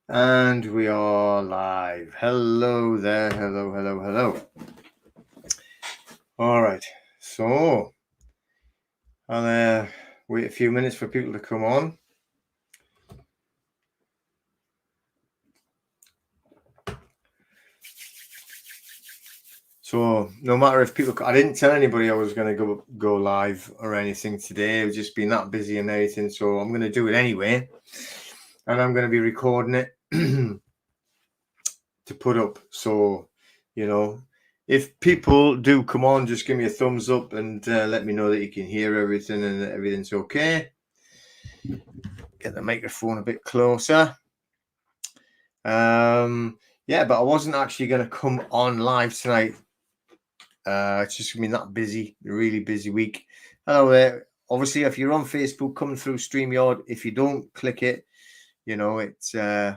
And we are live. Hello there. Hello. All right. So I'll wait a few minutes for people to come on. So no matter if people, I didn't tell anybody I was going to go live or anything today. I've just been that busy and everything. So I'm going to do it anyway, and I'm going to be recording it to put up. So if people do come on, just give me a thumbs up and let me know that you can hear everything and that everything's okay. Get the microphone a bit closer. Yeah, but I wasn't actually going to come on live tonight. It's just been that busy, really busy week. Hello there. Obviously, if you're on Facebook, come through StreamYard. If you don't click it, it's yeah.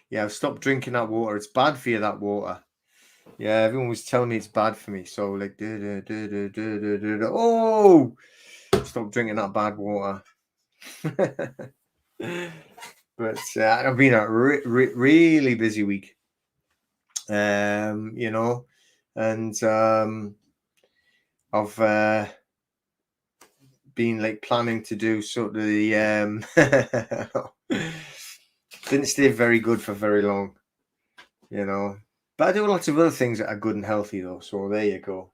Yeah, I've stopped drinking that water. It's bad for you, that water. Yeah, everyone was telling me it's bad for me. So like, oh, stop drinking that bad water. But I've been a really busy week. And I've been like planning to do sort of the didn't stay very good for very long, but I do lots of other things that are good and healthy though, so there you go.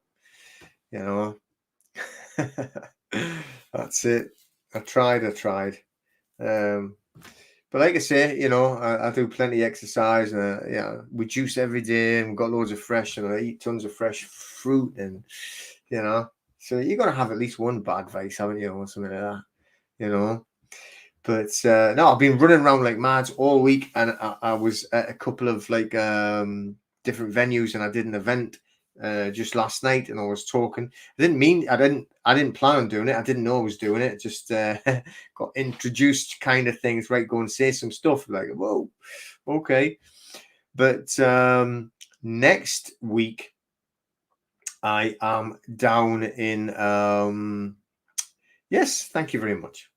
That's it. I tried. But like I say, I do plenty of exercise and we juice every day and we've got loads of fresh and I eat tons of fresh fruit and so you got to have at least one bad vice, haven't you, or something like that, But no, I've been running around like mad all week, and I was at a couple of like different venues, and I did an event just last night, and I was talking. I didn't plan on doing it. I didn't know I was doing it. Just got introduced, kind of things. Right, go and say some stuff. Like, whoa, okay. But next week, I am down in. Yes, thank you very much.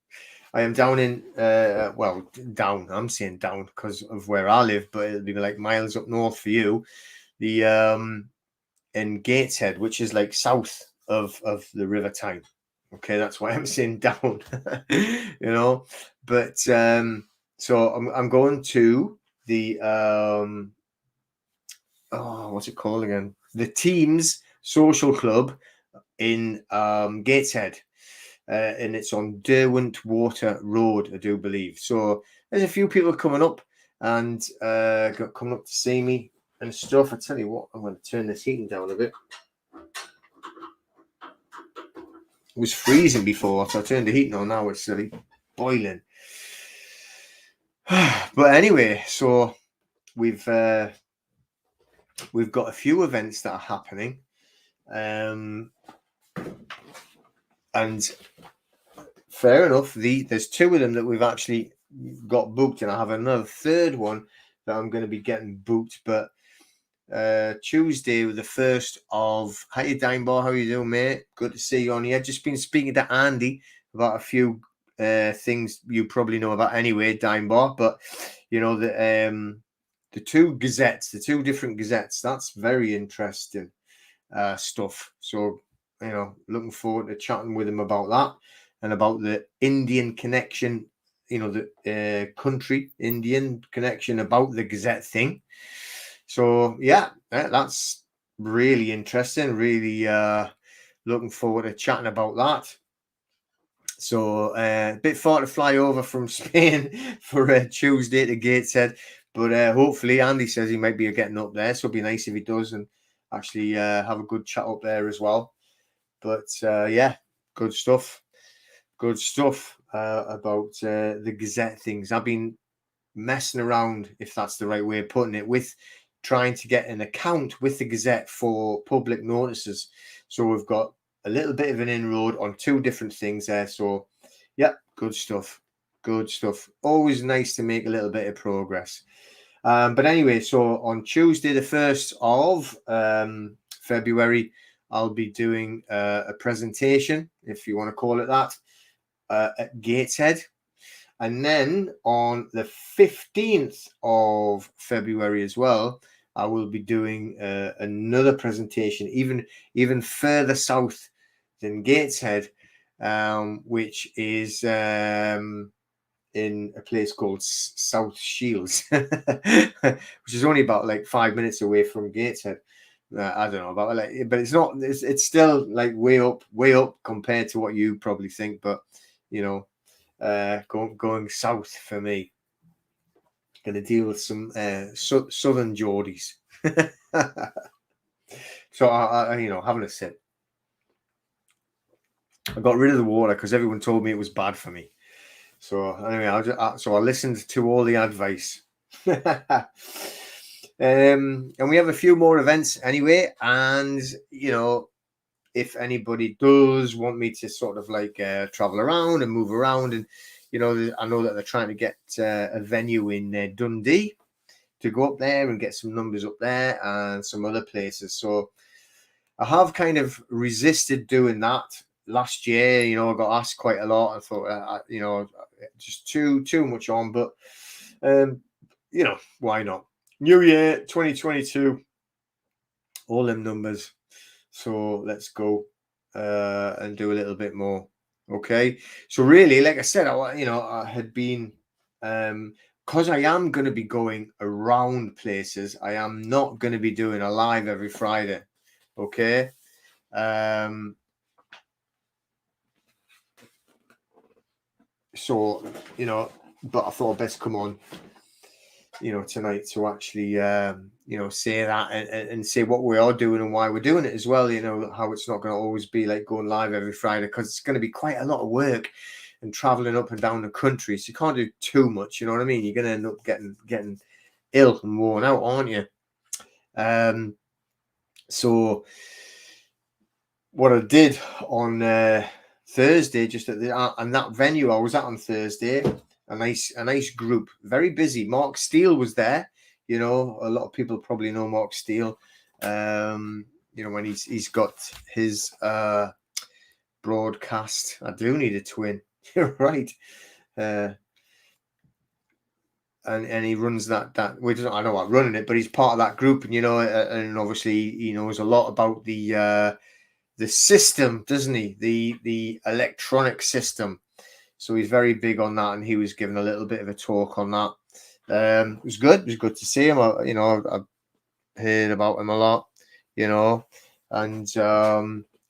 I am down in, down. I'm saying down because of where I live, but it'll be like miles up north for you. The in Gateshead, which is like south of the River Tyne. Okay, that's why I'm saying down. But so I'm going to the what's it called again? The Teams Social Club in Gateshead. And it's on Derwent Water Road, I do believe. So there's a few people coming up and coming up to see me and stuff. I tell you what, I'm going to turn this heating down a bit. It was freezing before, so I turned the heating on. Now it's really boiling. But anyway, so we've got a few events that are happening, and fair enough. There's two of them that we've actually got booked, and I have another third one that I'm going to be getting booked. But Tuesday, the 1st of Hi Dimeball, how you doing, mate? Good to see you on here. Just been speaking to Andy about a few things you probably know about anyway, Dimeball. But the two gazettes, the two different gazettes, that's very interesting stuff. So looking forward to chatting with him about that and about the Indian connection, the country Indian connection about the Gazette thing. So yeah, that's really interesting. Really looking forward to chatting about that. So a bit far to fly over from Spain for Tuesday to Gateshead, but hopefully Andy says he might be getting up there, so it'd be nice if he does and actually have a good chat up there as well. But yeah, good stuff. Good stuff about the Gazette things. I've been messing around, if that's the right way of putting it, with trying to get an account with the Gazette for public notices. So we've got a little bit of an inroad on two different things there. So yeah, good stuff. Good stuff. Always nice to make a little bit of progress. But anyway, so on Tuesday, the 1st of February, I'll be doing a presentation, if you want to call it that, at Gateshead. And then on the 15th of February as well, I will be doing another presentation, even further south than Gateshead, which is in a place called South Shields, which is only about like 5 minutes away from Gateshead. I don't know about like, but it's not. It's still like way up compared to what you probably think. But you know, going south for me, going to deal with some southern Geordies. So I having a sip. I got rid of the water because everyone told me it was bad for me. So anyway, I listened to all the advice. And we have a few more events anyway. And if anybody does want me to sort of like travel around and move around, and I know that they're trying to get a venue in Dundee to go up there and get some numbers up there and some other places. So I have kind of resisted doing that. Last year, I got asked quite a lot. I thought, just too much on. But why not? New year 2022, all them numbers. So let's go and do a little bit more. Okay. So really, like I said, I had been because I am going to be going around places. I am not going to be doing a live every Friday. Okay. So, but I thought I'd best come on, tonight to actually, say that and say what we are doing and why we're doing it as well. How it's not going to always be like going live every Friday, because it's going to be quite a lot of work and traveling up and down the country. So you can't do too much. You know what I mean? You're going to end up getting ill and worn out, aren't you? So what I did on Thursday, just at that venue I was at on Thursday, a nice group, very busy. Mark Steele was there. A lot of people probably know Mark Steele. When he's got his broadcast. I do need a twin. You're right. And he runs that I know I'm running it, but he's part of that group, and and obviously he knows a lot about the system, doesn't he? The electronic system. So he's very big on that, and he was giving a little bit of a talk on that. It was good. It was good to see him. I've heard about him a lot, and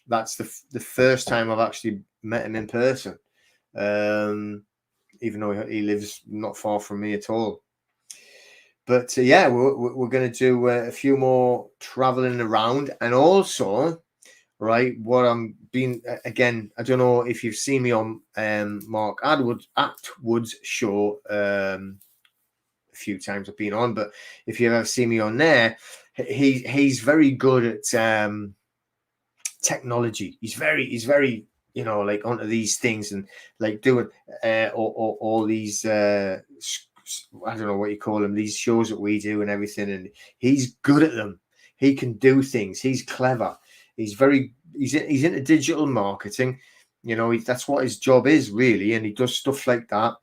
that's the first time I've actually met him in person. Even though he lives not far from me at all. But we're going to do a few more traveling around, and also, right, what I'm being again. I don't know if you've seen me on Mark Atwood's show a few times I've been on, but if you've ever seen me on there, he's very good at technology. He's very like onto these things and like doing all these I don't know what you call them, these shows that we do and everything, and he's good at them. He can do things. He's clever. He's into digital marketing. That's what his job is really, and he does stuff like that.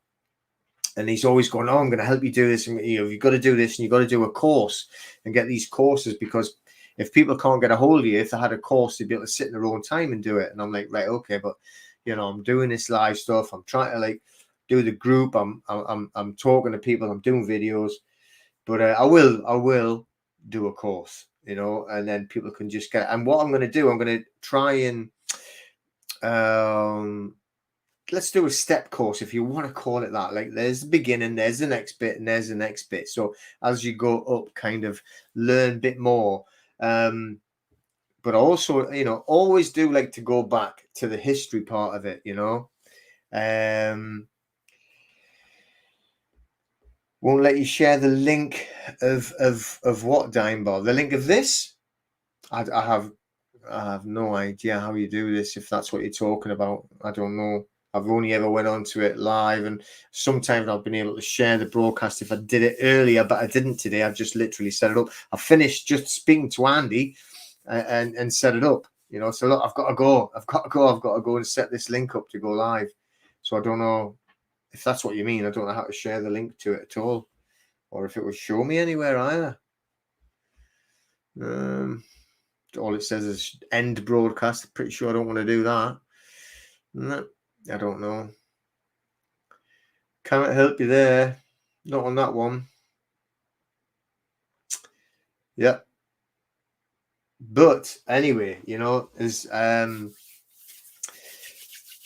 And he's always going, "Oh, I'm going to help you do this, and you've got to do this, and you've got to do a course and get these courses, because if people can't get a hold of you, if they had a course, they'd be able to sit in their own time and do it." And I'm like, right, okay, but I'm doing this live stuff. I'm trying to like do the group. I'm talking to people. I'm doing videos, but I will do a course, and then people can just get. And what I'm going to do, I'm going to try and let's do a step course, if you want to call it that. Like, there's the beginning, there's the next bit, and there's the next bit. So as you go up, kind of learn a bit more. But also, always do like to go back to the history part of it, Won't let you share the link of what, Dimeball? The link of this? I have no idea how you do this, if that's what you're talking about. I don't know. I've only ever went onto it live, and sometimes I've been able to share the broadcast if I did it earlier, but I didn't today. I've just literally set it up. I finished just speaking to Andy and set it up. So look, I've got to go and set this link up to go live. So I don't know if that's what you mean. I don't know how to share the link to it at all, or if it would show me anywhere either. All it says is end broadcast. Pretty sure I don't want to do that. No, I don't know. Can't help you there. Not on that one. Yeah. But anyway, you know, there's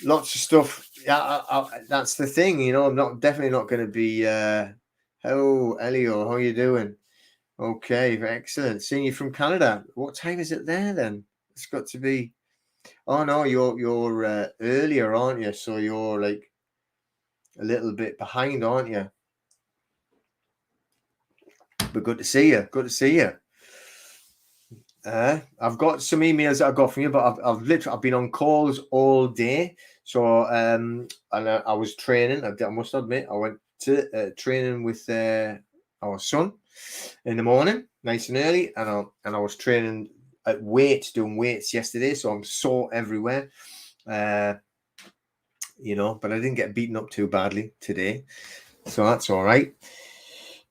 lots of stuff. Yeah, that's the thing. You know, I'm definitely not going to be. Oh, Elio, how you doing? Okay, excellent. Seeing you from Canada. What time is it there then? It's got to be. Oh no, you're earlier, aren't you? So you're like a little bit behind, aren't you? But good to see you. Good to see you. I've got some emails that I got from you, but I've been on calls all day. So and I was training. I must admit, I went to training with our son in the morning, nice and early, and I was training at doing weights yesterday. So I'm sore everywhere, you know. But I didn't get beaten up too badly today, so that's all right.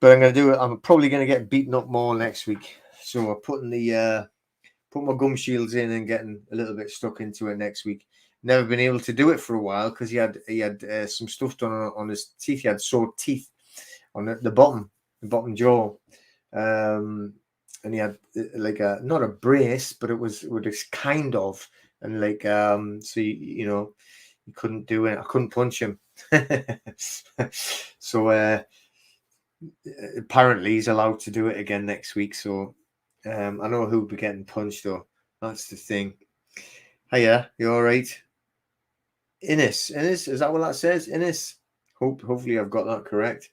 But I'm probably going to get beaten up more next week. So we're putting put my gum shields in and getting a little bit stuck into it next week. Never been able to do it for a while because he had some stuff done on his teeth. He had sore teeth on the bottom jaw, and he had like not a brace, but it was kind of, and like so you know, he couldn't do it. I couldn't punch him, so apparently he's allowed to do it again next week. So I know who'll be getting punched though. That's the thing. Hiya, you all right? Innes, is that what that says? Innes. Hopefully I've got that correct.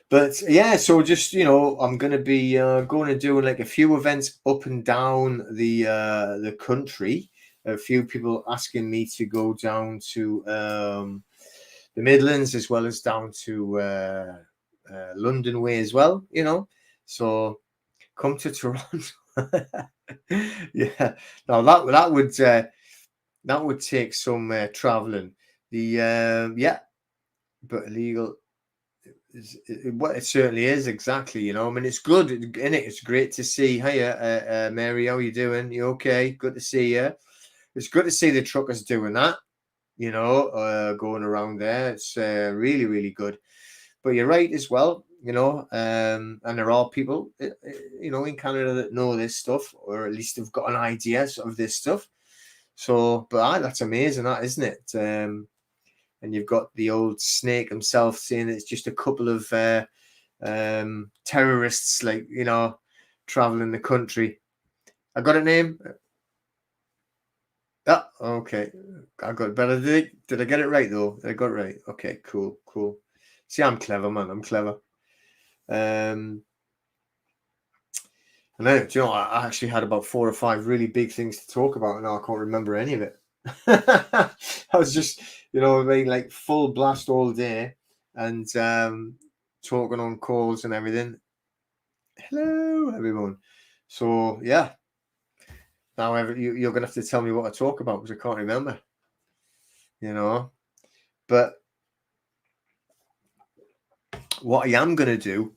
But yeah, so just, you know, I'm going to be going and doing like a few events up and down the country. A few people asking me to go down to the Midlands as well as down to London way as well, you know. So come to Toronto. Yeah, now that would take some traveling. Yeah, but illegal. What it certainly is, exactly. You know, I mean, it's good, isn't it? It's great to see. Hiya, Mary, how you doing? You okay? Good to see you. It's good to see the truckers doing that. You know, going around there. It's really, really good. But you're right as well. You know, and there are people, you know, in Canada that know this stuff, or at least have got an idea of this stuff. So, but that's amazing, that isn't it? And you've got the old snake himself saying it's just a couple of terrorists, like, you know, traveling the country. I got a name. Ah, okay. I got it better. Did I get it right though? Did I got it right? Okay, cool. See, I'm clever, man. I'm clever. And then, do you know, I actually had about 4 or 5 really big things to talk about, and now I can't remember any of it. I was just, you know, being like full blast all day and talking on calls and everything. Hello, everyone. So yeah, now you're gonna have to tell me what to talk about because I can't remember. You know, but what I am gonna do,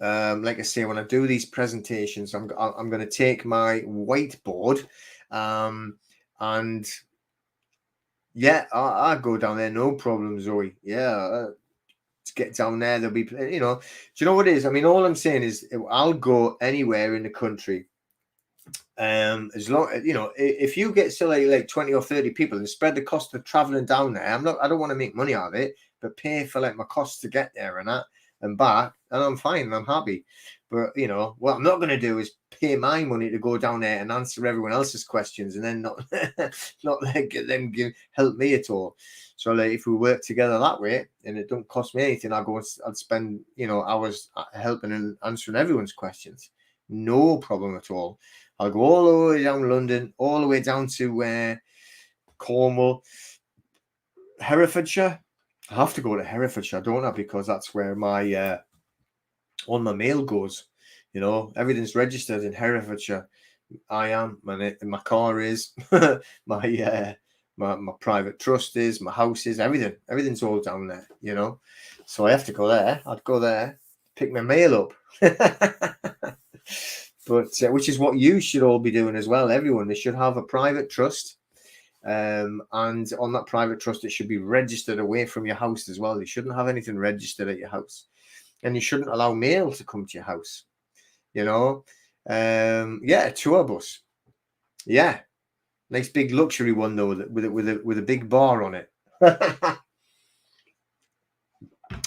like I say, when I do these presentations, I'm gonna take my whiteboard, and yeah, I go down there, no problem, Zoe. Yeah, to get down there, there'll be, you know, do you know what it is? I mean, all I'm saying is I'll go anywhere in the country. As long, you know, if you get to like 20 or 30 people and spread the cost of traveling down there, I don't want to make money out of it, but pay for like my costs to get there and that and back, and I'm fine, I'm happy. But you know, what I'm not going to do is pay my money to go down there and answer everyone else's questions and then not not like get them help me at all. So like if we work together that way and it don't cost me anything, I'd spend, you know, hours helping and answering everyone's questions. No problem at all. I'll go all the way down London, all the way down to Cornwall, Herefordshire. I have to go to Herefordshire, don't I? Because that's where my all my mail goes. You know, everything's registered in Herefordshire. I am, my car is, my my private trust is, my house is, everything's all down there, you know. So I have to go there. I'd go there, pick my mail up. But which is what you should all be doing as well. Everyone, they should have a private trust. And on that private trust, it should be registered away from your house as well. You shouldn't have anything registered at your house, and you shouldn't allow mail to come to your house. You know, yeah, a tour bus, yeah, nice big luxury one though, with a big bar on it.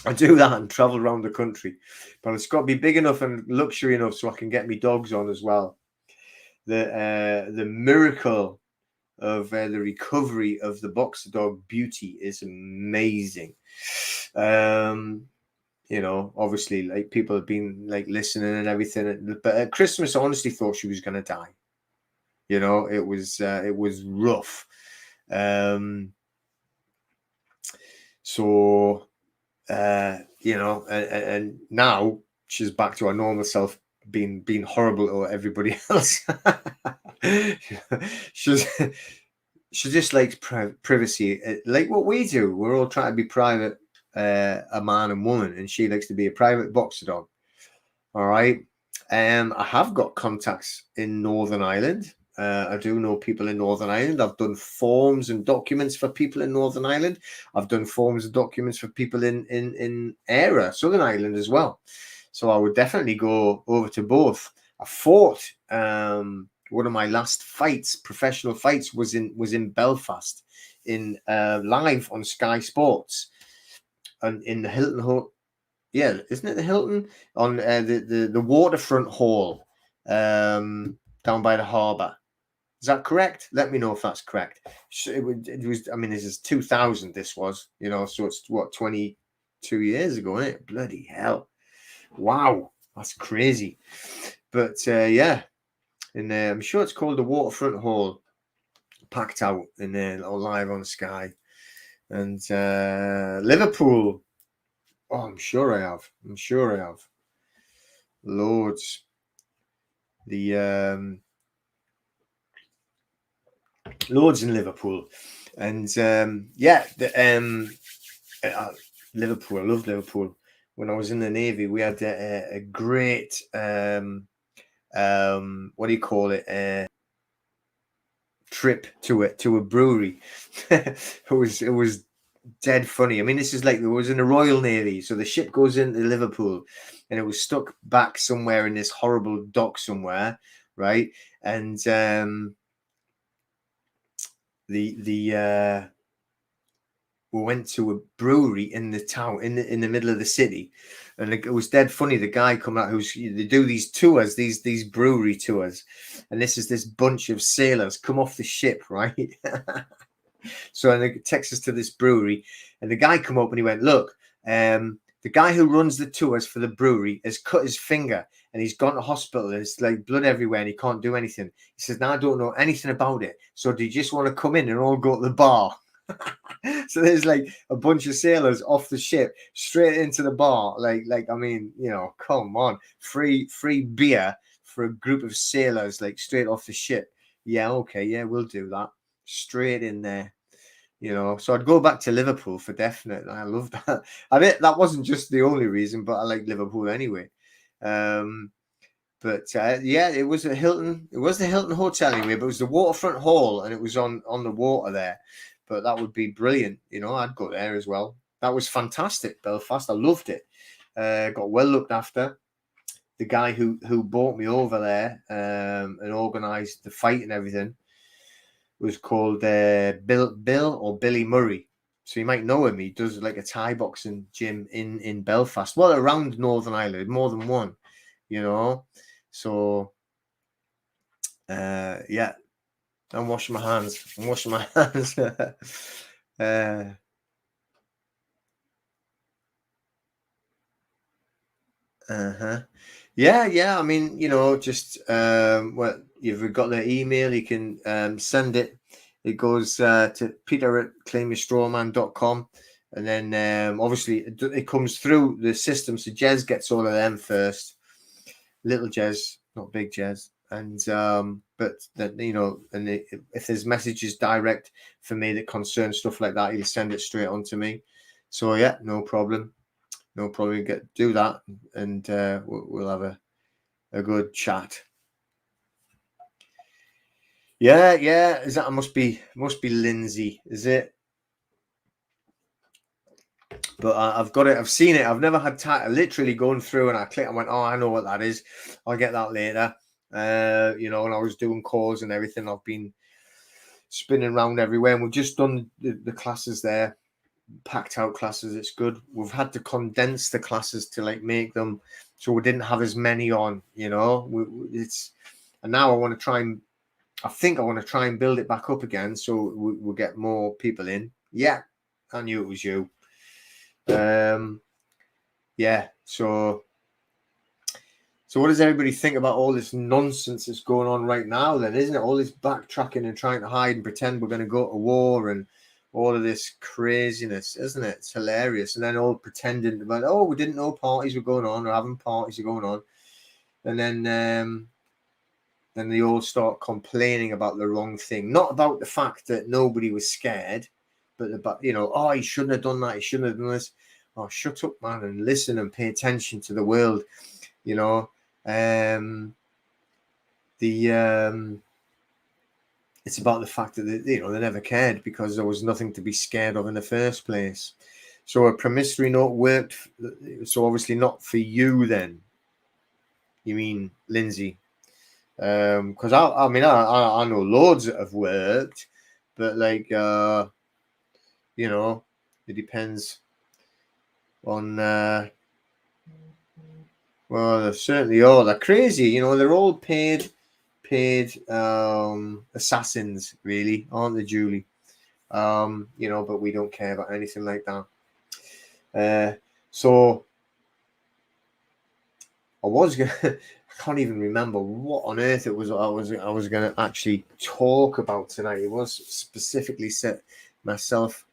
I do that and travel around the country, but it's got to be big enough and luxury enough so I can get my dogs on as well. The miracle of the recovery of the boxer dog Beauty is amazing. You know, obviously, like, people have been like listening and everything, but at Christmas I honestly thought she was going to die. You know, it was rough. So you know, and now she's back to her normal self, being horrible to everybody else. she just likes privacy, like what we do. We're all trying to be private, a man and woman, and she likes to be a private boxer dog. All right. I have got contacts in Northern Ireland. I do know people in Northern Ireland. I've done forms and documents for people in Northern Ireland. I've done forms and documents for people in Era, Southern Ireland as well. So I would definitely go over to both. I fought one of my last fights, professional fights, was in Belfast, in live on Sky Sports, and in the Hilton Hotel. Yeah, isn't it the Hilton on the waterfront hall down by the harbour? Is that correct? Let me know if that's correct. It was. I mean, this is 2000. This was, you know, so it's what, 22 years ago, isn't it? Bloody hell! Wow, that's crazy. But yeah, and I'm sure it's called the Waterfront Hall. Packed out in there, live on Sky, and Liverpool. Oh, I'm sure I have. Loads. The loads in Liverpool, and yeah, Liverpool. I love Liverpool. When I was in the Navy, we had a great what do you call it? Trip to a brewery. it was dead funny. I mean, this is like, it was in the Royal Navy, so the ship goes into Liverpool, and it was stuck back somewhere in this horrible dock somewhere, right? And we went to a brewery in the town, in the middle of the city, and it was dead funny. The guy come out, they do these tours, these brewery tours, and this bunch of sailors come off the ship, right? So, and it takes us to this brewery, and the guy come up and he went, look, the guy who runs the tours for the brewery has cut his finger and he's gone to hospital. There's like blood everywhere and he can't do anything. He says, now I don't know anything about it. So do you just want to come in and all go to the bar? So there's like a bunch of sailors off the ship straight into the bar. Like, I mean, you know, come on, free beer for a group of sailors, like straight off the ship. Yeah, okay, yeah, we'll do that. Straight in there. You know, so I'd go back to Liverpool for definite. I love that. I mean, that wasn't just the only reason, but I like Liverpool anyway. But yeah, it was a Hilton. It was the Hilton Hotel anyway, but it was the Waterfront Hall, and it was on the water there. But that would be brilliant. You know, I'd go there as well. That was fantastic, Belfast. I loved it. Got well looked after. The guy who brought me over there and organised the fight and everything was called Bill or Billy Murray. So you might know him. He does like a Thai boxing gym in Belfast. Well, around Northern Ireland, more than one, you know. So yeah, I'm washing my hands. Yeah. I mean, you know, just well, you've got their email, you can send it. It goes to peter@claimyourstrawman.com, and then obviously it comes through the system. So Jez gets all of them first. Little Jez, not big Jez. And but that, you know, and if there's messages direct for me that concern stuff like that, he'll send it straight on to me. So yeah, no problem. Do that, and we'll have a good chat. Yeah, is that must be Lindsay, is it? But I've got it. I've seen it. I've never had time. Literally going through, and I click. I went, oh, I know what that is. I'll get that later. You know, when I was doing calls and everything, I've been spinning around everywhere, and we've just done the classes there, packed out classes. It's good. We've had to condense the classes to like make them so we didn't have as many on. You know, and now I want to try and. I think I want to try and build it back up again so we'll get more people in. Yeah, I knew it was you. Yeah, so what does everybody think about all this nonsense that's going on right now then, isn't it? All this backtracking and trying to hide and pretend we're going to go to war and all of this craziness, isn't it? It's hilarious. And then all pretending about, oh, we didn't know parties were going on or having parties are going on. And then they all start complaining about the wrong thing. Not about the fact that nobody was scared, but about, you know, oh, he shouldn't have done that. He shouldn't have done this. Oh, shut up, man, and listen and pay attention to the world. You know, it's about the fact that they never cared because there was nothing to be scared of in the first place. So a promissory note worked. So obviously not for you then. You mean Lindsay? Because I mean I know loads that have worked, but like you know, it depends on well, they certainly are. They're crazy, you know. They're all paid assassins, really, aren't they, Julie? You know, but we don't care about anything like that. So I was gonna I can't even remember what on earth it was I was gonna actually talk about tonight. It was specifically set myself.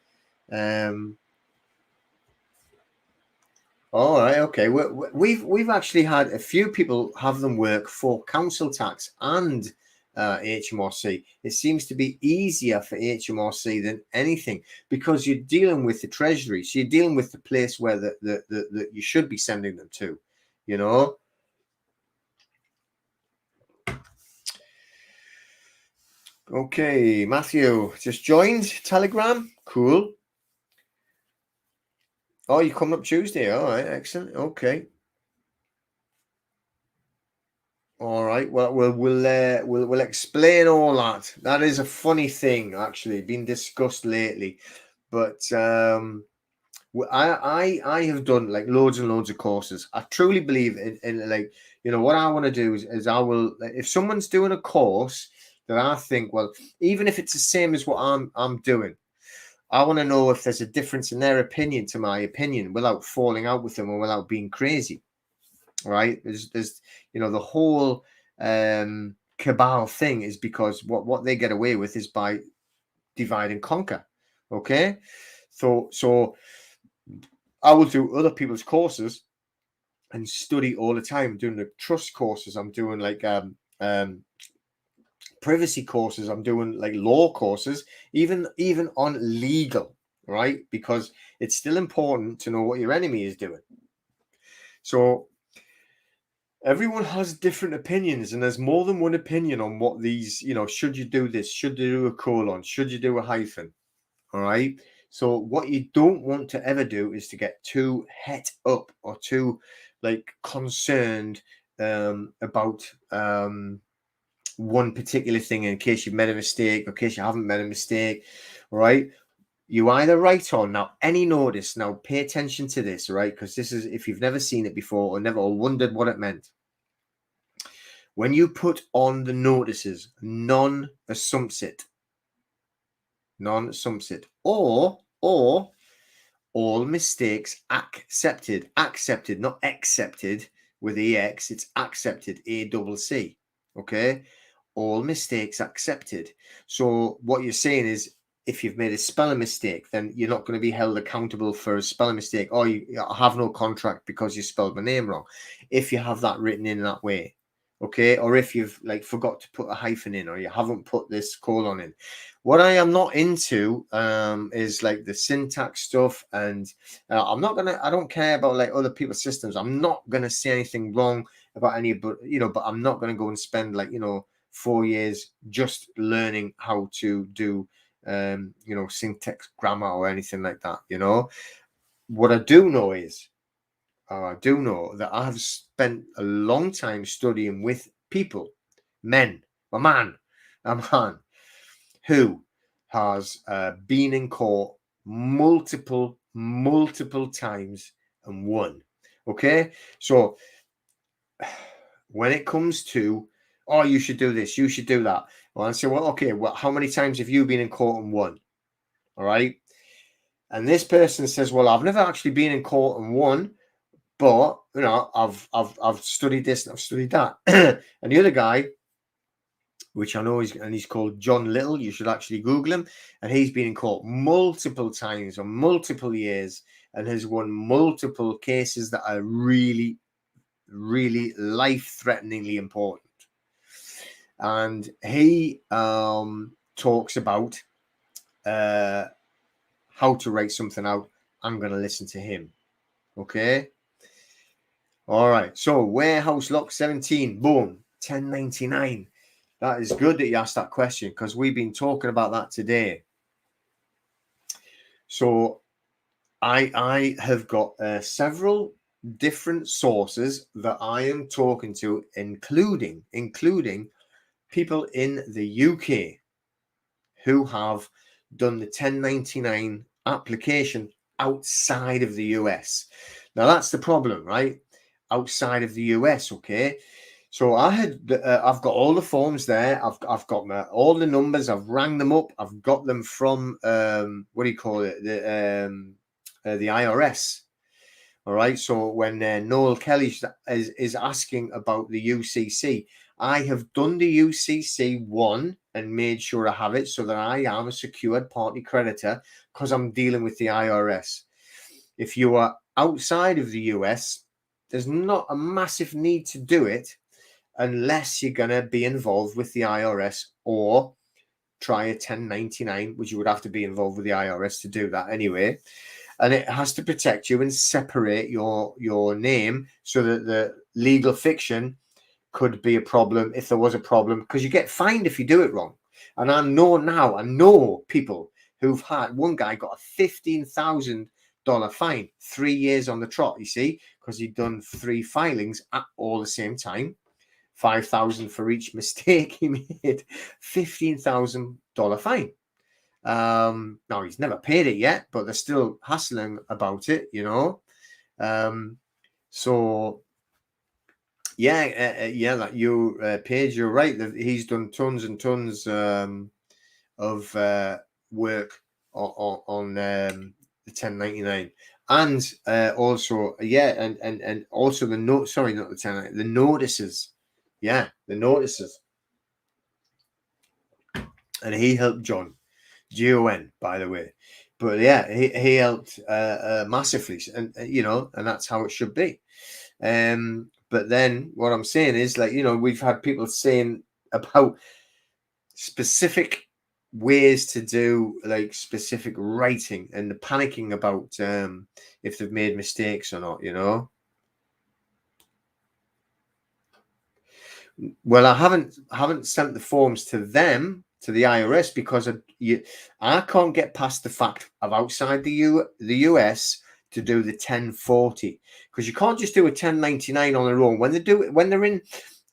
All right, okay. We've actually had a few people have them work for council tax and HMRC. It seems to be easier for HMRC than anything because you're dealing with the Treasury, so you're dealing with the place where that you should be sending them to. You know. Okay, Matthew just joined Telegram. Cool. Oh, you're coming up Tuesday. All right, excellent. Okay. All right. Well, we'll explain all that. That is a funny thing, actually, been discussed lately. But I have done like loads and loads of courses. I truly believe in like, you know, what I want to do is I will, if someone's doing a course that I think, well, even if it's the same as what I'm doing, I want to know if there's a difference in their opinion to my opinion without falling out with them or without being crazy. Right? There's you know, the whole cabal thing is because what they get away with is by divide and conquer. Okay, so I will do other people's courses and study all the time. I'm doing the trust courses. I'm doing like privacy courses. I'm doing like law courses, even on legal, right? Because it's still important to know what your enemy is doing. So everyone has different opinions, and there's more than one opinion on what these, you know, should you do this? Should you do a colon? Should you do a hyphen? All right. So what you don't want to ever do is to get too het up or too like concerned about one particular thing in case you've made a mistake or in case you haven't made a mistake. All right. You either write on now any notice. Now pay attention to this, right? Because this is, if you've never seen it before or never wondered what it meant. When you put on the notices, non-assumpsit, or all mistakes accepted, not accepted with EX, it's accepted, ACC. Okay, all mistakes accepted. So what you're saying is, if you've made a spelling mistake, then you're not going to be held accountable for a spelling mistake. Or you have no contract because you spelled my name wrong. If you have that written in that way, okay, or if you've like forgot to put a hyphen in, or you haven't put this colon in. What I am not into is like the syntax stuff, and I don't care about like other people's systems. I'm not gonna say anything wrong about any, but but I'm not gonna go and spend like 4 years just learning how to do syntax, grammar, or anything like that. What I do know is, I do know that I have spent a long time studying with people, a man, who has been in court multiple times and won. Okay, so when it comes to, oh, you should do this, you should do that. Well, I say, well, okay, well, how many times have you been in court and won? All right. And this person says, well, I've never actually been in court and won, but I've studied this and I've studied that. And the other guy, which I know he's called John Little. You should actually Google him. And he's been in court multiple times or multiple years and has won multiple cases that are really, really life-threateningly important. And he talks about how to write something out. I'm going to listen to him. Okay. All right. So warehouse lock 17. Boom. 1099. That is good that you asked that question, because we've been talking about that today. So I have got several different sources that I am talking to, including people in the UK who have done the 1099 application outside of the US. Now that's the problem, right? Outside of the US, okay. So I've got all the forms there. I've got all the numbers. I've rang them up. I've got them from what do you call it? The IRS. All right. So when Noel Kelly is asking about the UCC, I have done the UCC one and made sure I have it so that I am a secured party creditor, because I'm dealing with the IRS. If you are outside of the US, there's not a massive need to do it, unless you're going to be involved with the IRS or try a 1099, which you would have to be involved with the IRS to do that anyway. And it has to protect you and separate your name so that the legal fiction could be a problem if there was a problem, because you get fined if you do it wrong. And I know people who've had, one guy got a $15,000 fine, 3 years on the trot, you see, because he'd done 3 filings at all the same time. 5,000 for each mistake he made, $15,000 fine. Now he's never paid it yet, but they're still hassling about it, So yeah, like you, Paige, you're right. He's done tons and tons of work on the 1099, and also and also the note. Sorry, not the 1099, the notices. Yeah, the notices. And he helped John, Gon, by the way. But yeah, he helped massively, and and that's how it should be. But then what I'm saying is, like, we've had people saying about specific ways to do like specific writing, and the panicking about if they've made mistakes or not, Well, I haven't sent the forms to them, to the IRS, because I can't get past the fact of outside the US to do the 1040, because you can't just do a 1099 on their own. When they're in,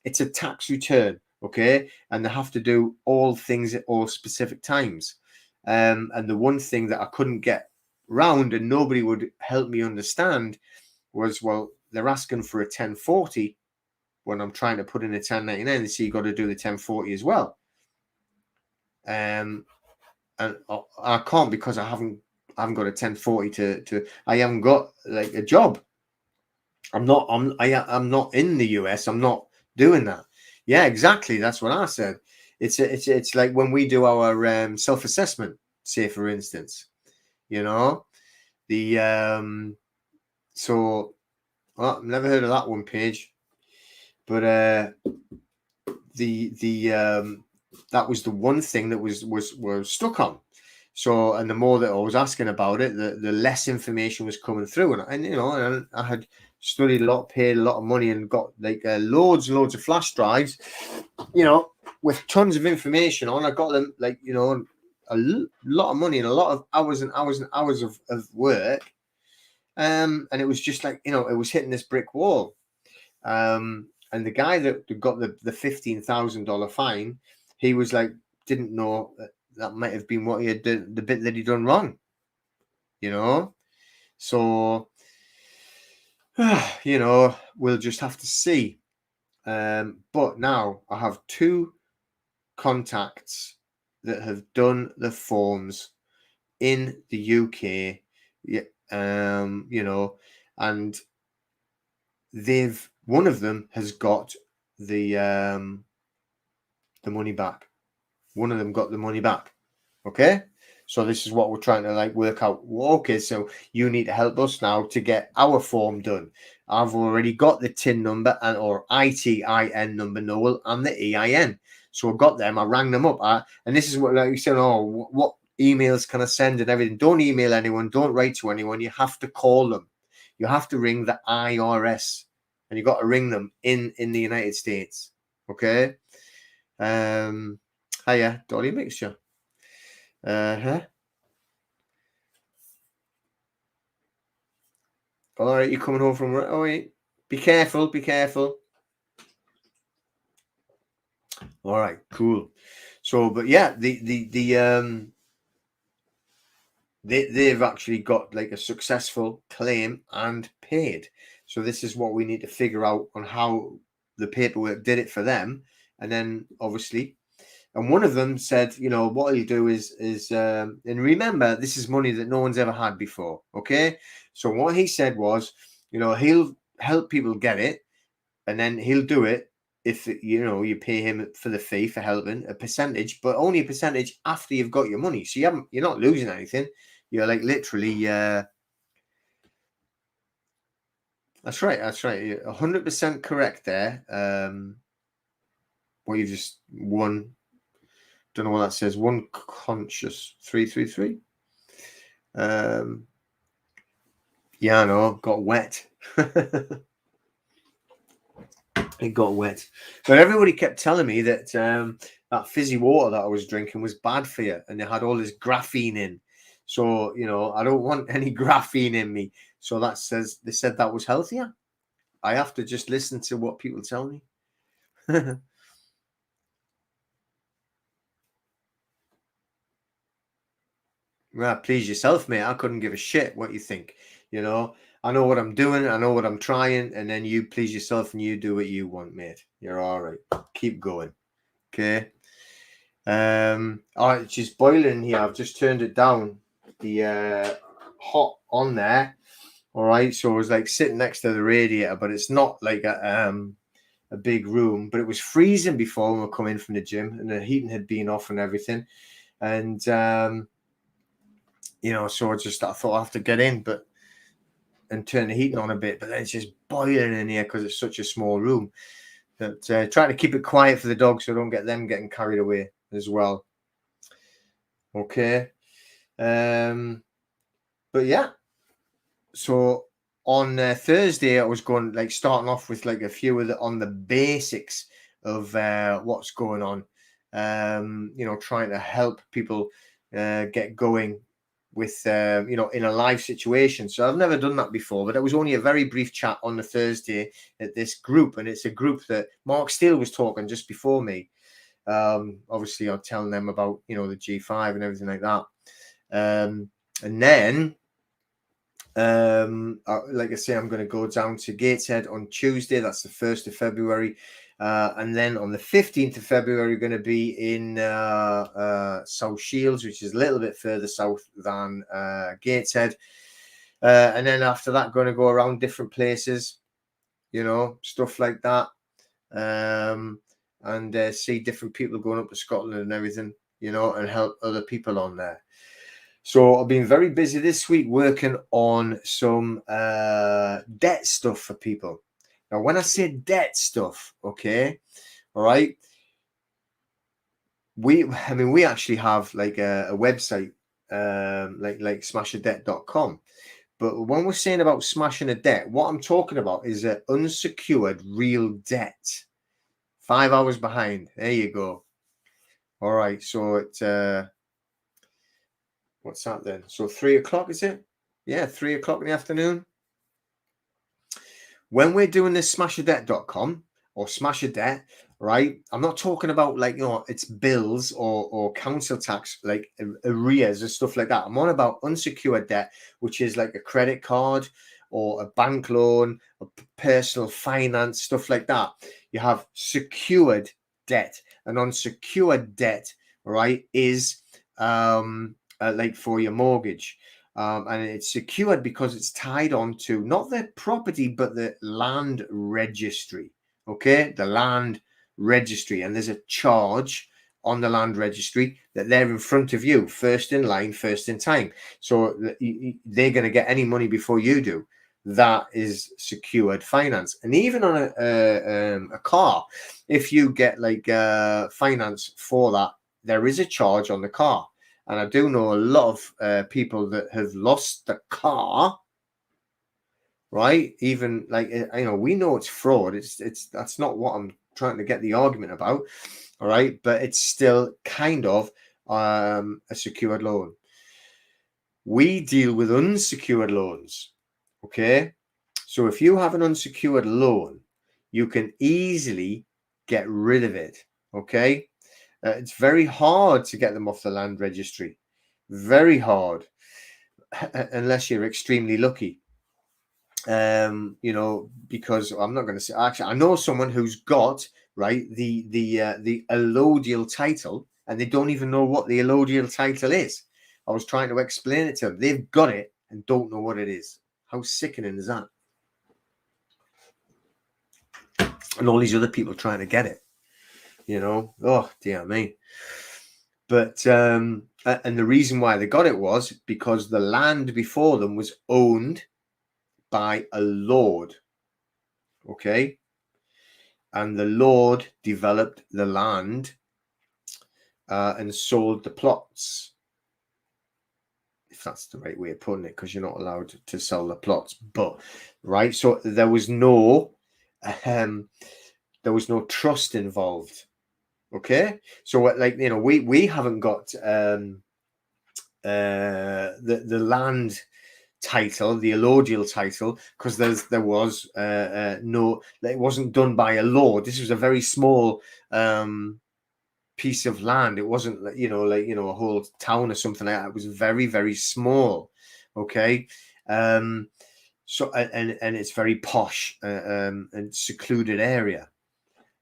it's a tax return, okay, and they have to do all things at all specific times. And the one thing that I couldn't get round, and nobody would help me understand, was, well, they're asking for a 1040 when I'm trying to put in a 1099, so you got to do the 1040 as well. And I can't, because I haven't got a 1040 to I haven't got like a job. I'm not in the US. I'm not doing that. Yeah, exactly. That's what I said. It's like when we do our self-assessment, say for instance, the so, well, I've never heard of that one, Page. But that was the one thing that was stuck on. So, and the more that I was asking about it, the less information was coming through, and you know, and I had studied a lot, paid a lot of money, and got like loads and loads of flash drives, you know, with tons of information on. I got them, like, you know, a lot of money and a lot of hours and hours and hours of work, and it was just like, you know, it was hitting this brick wall. And the guy that got the $15,000 fine, he was like, didn't know that might have been what he had done, the bit that he done wrong, you know. So, you know, we'll just have to see. But now I have 2 contacts that have done the forms in the UK, you know, and one of them has got the money back. One of them got the money back. Okay, so this is what we're trying to like work out. Okay, so you need to help us now to get our form done. I've already got the TIN number or ITIN number, Noel, and the EIN. So I got them. I rang them up, and this is what, like you said, oh, what emails can I send and everything? Don't email anyone. Don't write to anyone. You have to call them. You have to ring the IRS, and you got to ring them in the United States. Okay. Hiya, Dolly Mixture. All right, you're coming home from. Oh, wait. Be careful. Be careful. All right, cool. So, but yeah, they've actually got like a successful claim and paid. So this is what we need to figure out on how the paperwork did it for them, and then obviously. And one of them said, you know, what he'll do is and remember, this is money that no one's ever had before. Okay. So what he said was, you know, he'll help people get it, and then he'll do it if, you know, you pay him for the fee for helping, a percentage, but only a percentage after you've got your money. So you're not losing anything. You're like literally, that's right. That's right. You're 100% correct there. Well, you just won. Don't know what that says. One conscious 333. Yeah, I know. Got wet. It got wet. But everybody kept telling me that that fizzy water that I was drinking was bad for you, and it had all this graphene in. So, you know, I don't want any graphene in me. So they said that was healthier. I have to just listen to what people tell me. Well, please yourself, mate. I couldn't give a shit what you think. You know, I know what I'm doing. I know what I'm trying. And then you please yourself and you do what you want, mate. You're all right. Keep going. Okay. All right, it's just boiling here. I've just turned it down. The hot on there. All right. So it was like sitting next to the radiator, but it's not like a big room. But it was freezing before when we come in from the gym, and the heating had been off and everything. And you know, so I thought I have to get in, and turn the heating on a bit, but then it's just boiling in here because it's such a small room. But trying to keep it quiet for the dogs so I don't get them getting carried away as well. Okay. But yeah. So on Thursday, I was starting off with like a few of on the basics of what's going on. You know, trying to help people get going with you know, in a live situation. So I've never done that before, but it was only a very brief chat on the Thursday at this group, and it's a group that Mark Steele was talking just before me. Obviously I'm telling them about, you know, the G5 and everything like that. And then like I say, I'm going to go down to Gateshead on Tuesday. That's the 1st of February. And then on the 15th of February, we're going to be in South Shields, which is a little bit further south than Gateshead. And then after that, going to go around different places, you know, stuff like that. And see different people going up to Scotland and everything, you know, and help other people on there. So I've been very busy this week working on some debt stuff for people. Now, when I say debt stuff, okay, all right, we actually have like a website, like smashadebt.com. But when we're saying about smashing a debt, what I'm talking about is an unsecured real debt. 5 hours behind. There you go. All right. So it what's that then? So 3 o'clock, is it? Yeah, 3 o'clock in the afternoon. When we're doing this smashadebt.com or smash a debt, right? I'm not talking about like, it's bills or council tax, like arrears and stuff like that. I'm on about unsecured debt, which is like a credit card or a bank loan, or personal finance, stuff like that. You have secured debt. And unsecured debt, right, is like for your mortgage. And it's secured because it's tied on to not the property, but the land registry. Okay, the land registry. And there's a charge on the land registry that they're in front of you, first in line, first in time. So they're going to get any money before you do. That is secured finance. And even on a car, if you get like finance for that, there is a charge on the car. And I do know a lot of people that have lost the car, right? Even like, we know it's fraud. That's not what I'm trying to get the argument about. All right. But it's still kind of a secured loan. We deal with unsecured loans. Okay. So if you have an unsecured loan, you can easily get rid of it. Okay. It's very hard to get them off the land registry. Very hard, unless you're extremely lucky. Because I'm not going to say, actually, I know someone who's got the allodial title, and they don't even know what the allodial title is. I was trying to explain it to them. They've got it and don't know what it is. How sickening is that? And all these other people trying to get it. Oh dear me. But and the reason why they got it was because the land before them was owned by a lord. Okay. And the lord developed the land and sold the plots, if that's the right way of putting it, because you're not allowed to sell the plots. But right, so there was no trust involved. Okay, so we haven't got the land title, the allodial title, because there was no, it wasn't done by a lord. This was a very small piece of land. It wasn't a whole town or something like that. It was very, very small. Okay. So and it's very posh and secluded area.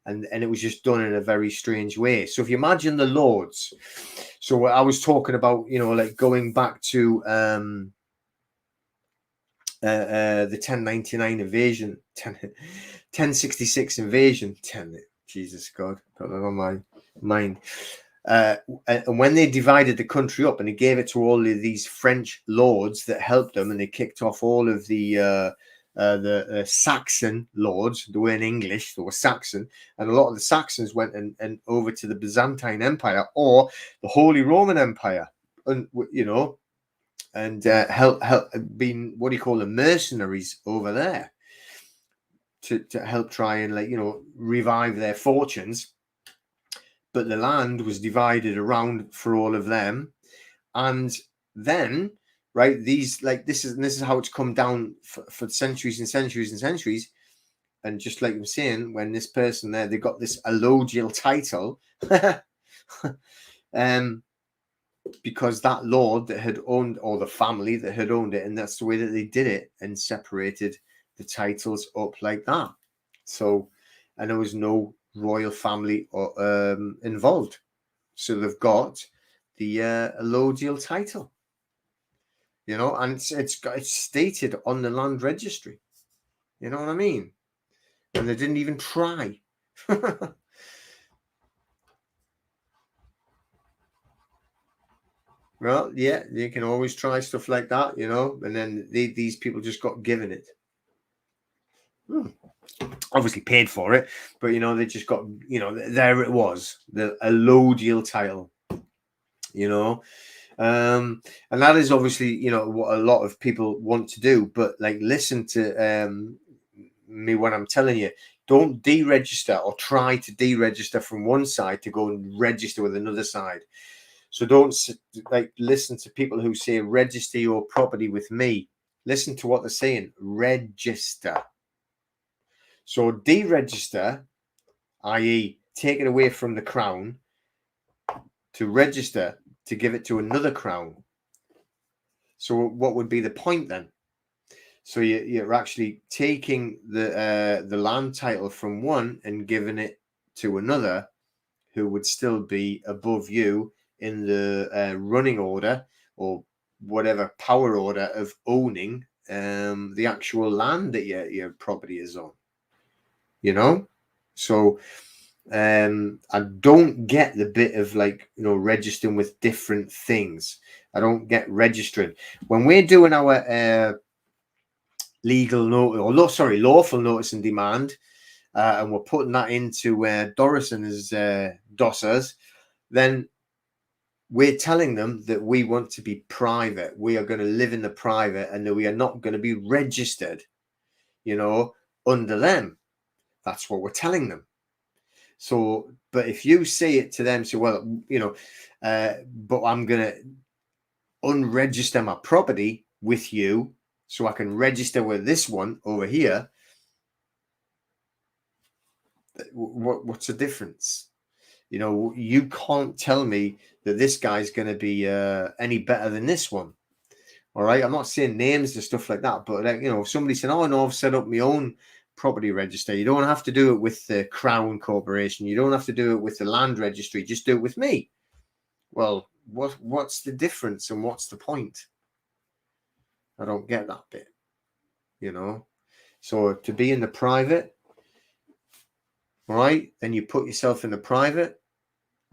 And it was just done in a very strange way. So if you imagine the lords, so I was talking about, like going back to the 1099 invasion, 1066 invasion, Jesus God, got that on my mind. And when they divided the country up and they gave it to all of these French lords that helped them, and they kicked off all of the Saxon lords. They weren't English, they were Saxon, and a lot of the Saxons went and over to the Byzantine Empire or the Holy Roman Empire, and and help being, what do you call them, mercenaries over there to help try and revive their fortunes. But the land was divided around for all of them, and then this is how it's come down for centuries and centuries and centuries. And just like I'm saying, when this person there, they got this allodial title, because that lord that had owned, or the family that had owned it, and that's the way that they did it, and separated the titles up like that. So, and there was no royal family involved, so they've got the allodial title, and it's stated on the land registry. You know what I mean? And they didn't even try. Well, yeah, you can always try stuff like that, and then these people just got given it. Obviously paid for it, but you know, they just got, you know, there it was, the allodial title, you know. And that is obviously, you know, what a lot of people want to do. But like, listen to me when I'm telling you, don't deregister or try to deregister from one side to go and register with another side. So don't like listen to people who say register your property with me. Listen to what they're saying. Register. So deregister, i.e., take it away from the crown, to register to give it to another crown. So what would be the point then? So you're actually taking the land title from one and giving it to another, who would still be above you in the running order or whatever power order of owning the actual land that your property is on. You know, so I don't get the bit of like, you know, registering with different things. I don't get registering when we're doing our legal notice, or lawful notice and demand, and we're putting that into Doris and his dossers. Then we're telling them that we want to be private. We are going to live in the private, and that we are not going to be registered, you know, under them. That's what we're telling them. So, but if you say it to them, so, well, you know, but I'm going to unregister my property with you so I can register with this one over here. What's the difference? You know, you can't tell me that this guy's going to be any better than this one. All right. I'm not saying names and stuff like that, but like, you know, if somebody said, oh no, I've set up my own property register. You don't have to do it with the Crown Corporation. You don't have to do it with the land registry. Just do it with me. Well, what's the difference and what's the point? I don't get that bit, you know. So to be in the private, all right, then you put yourself in the private,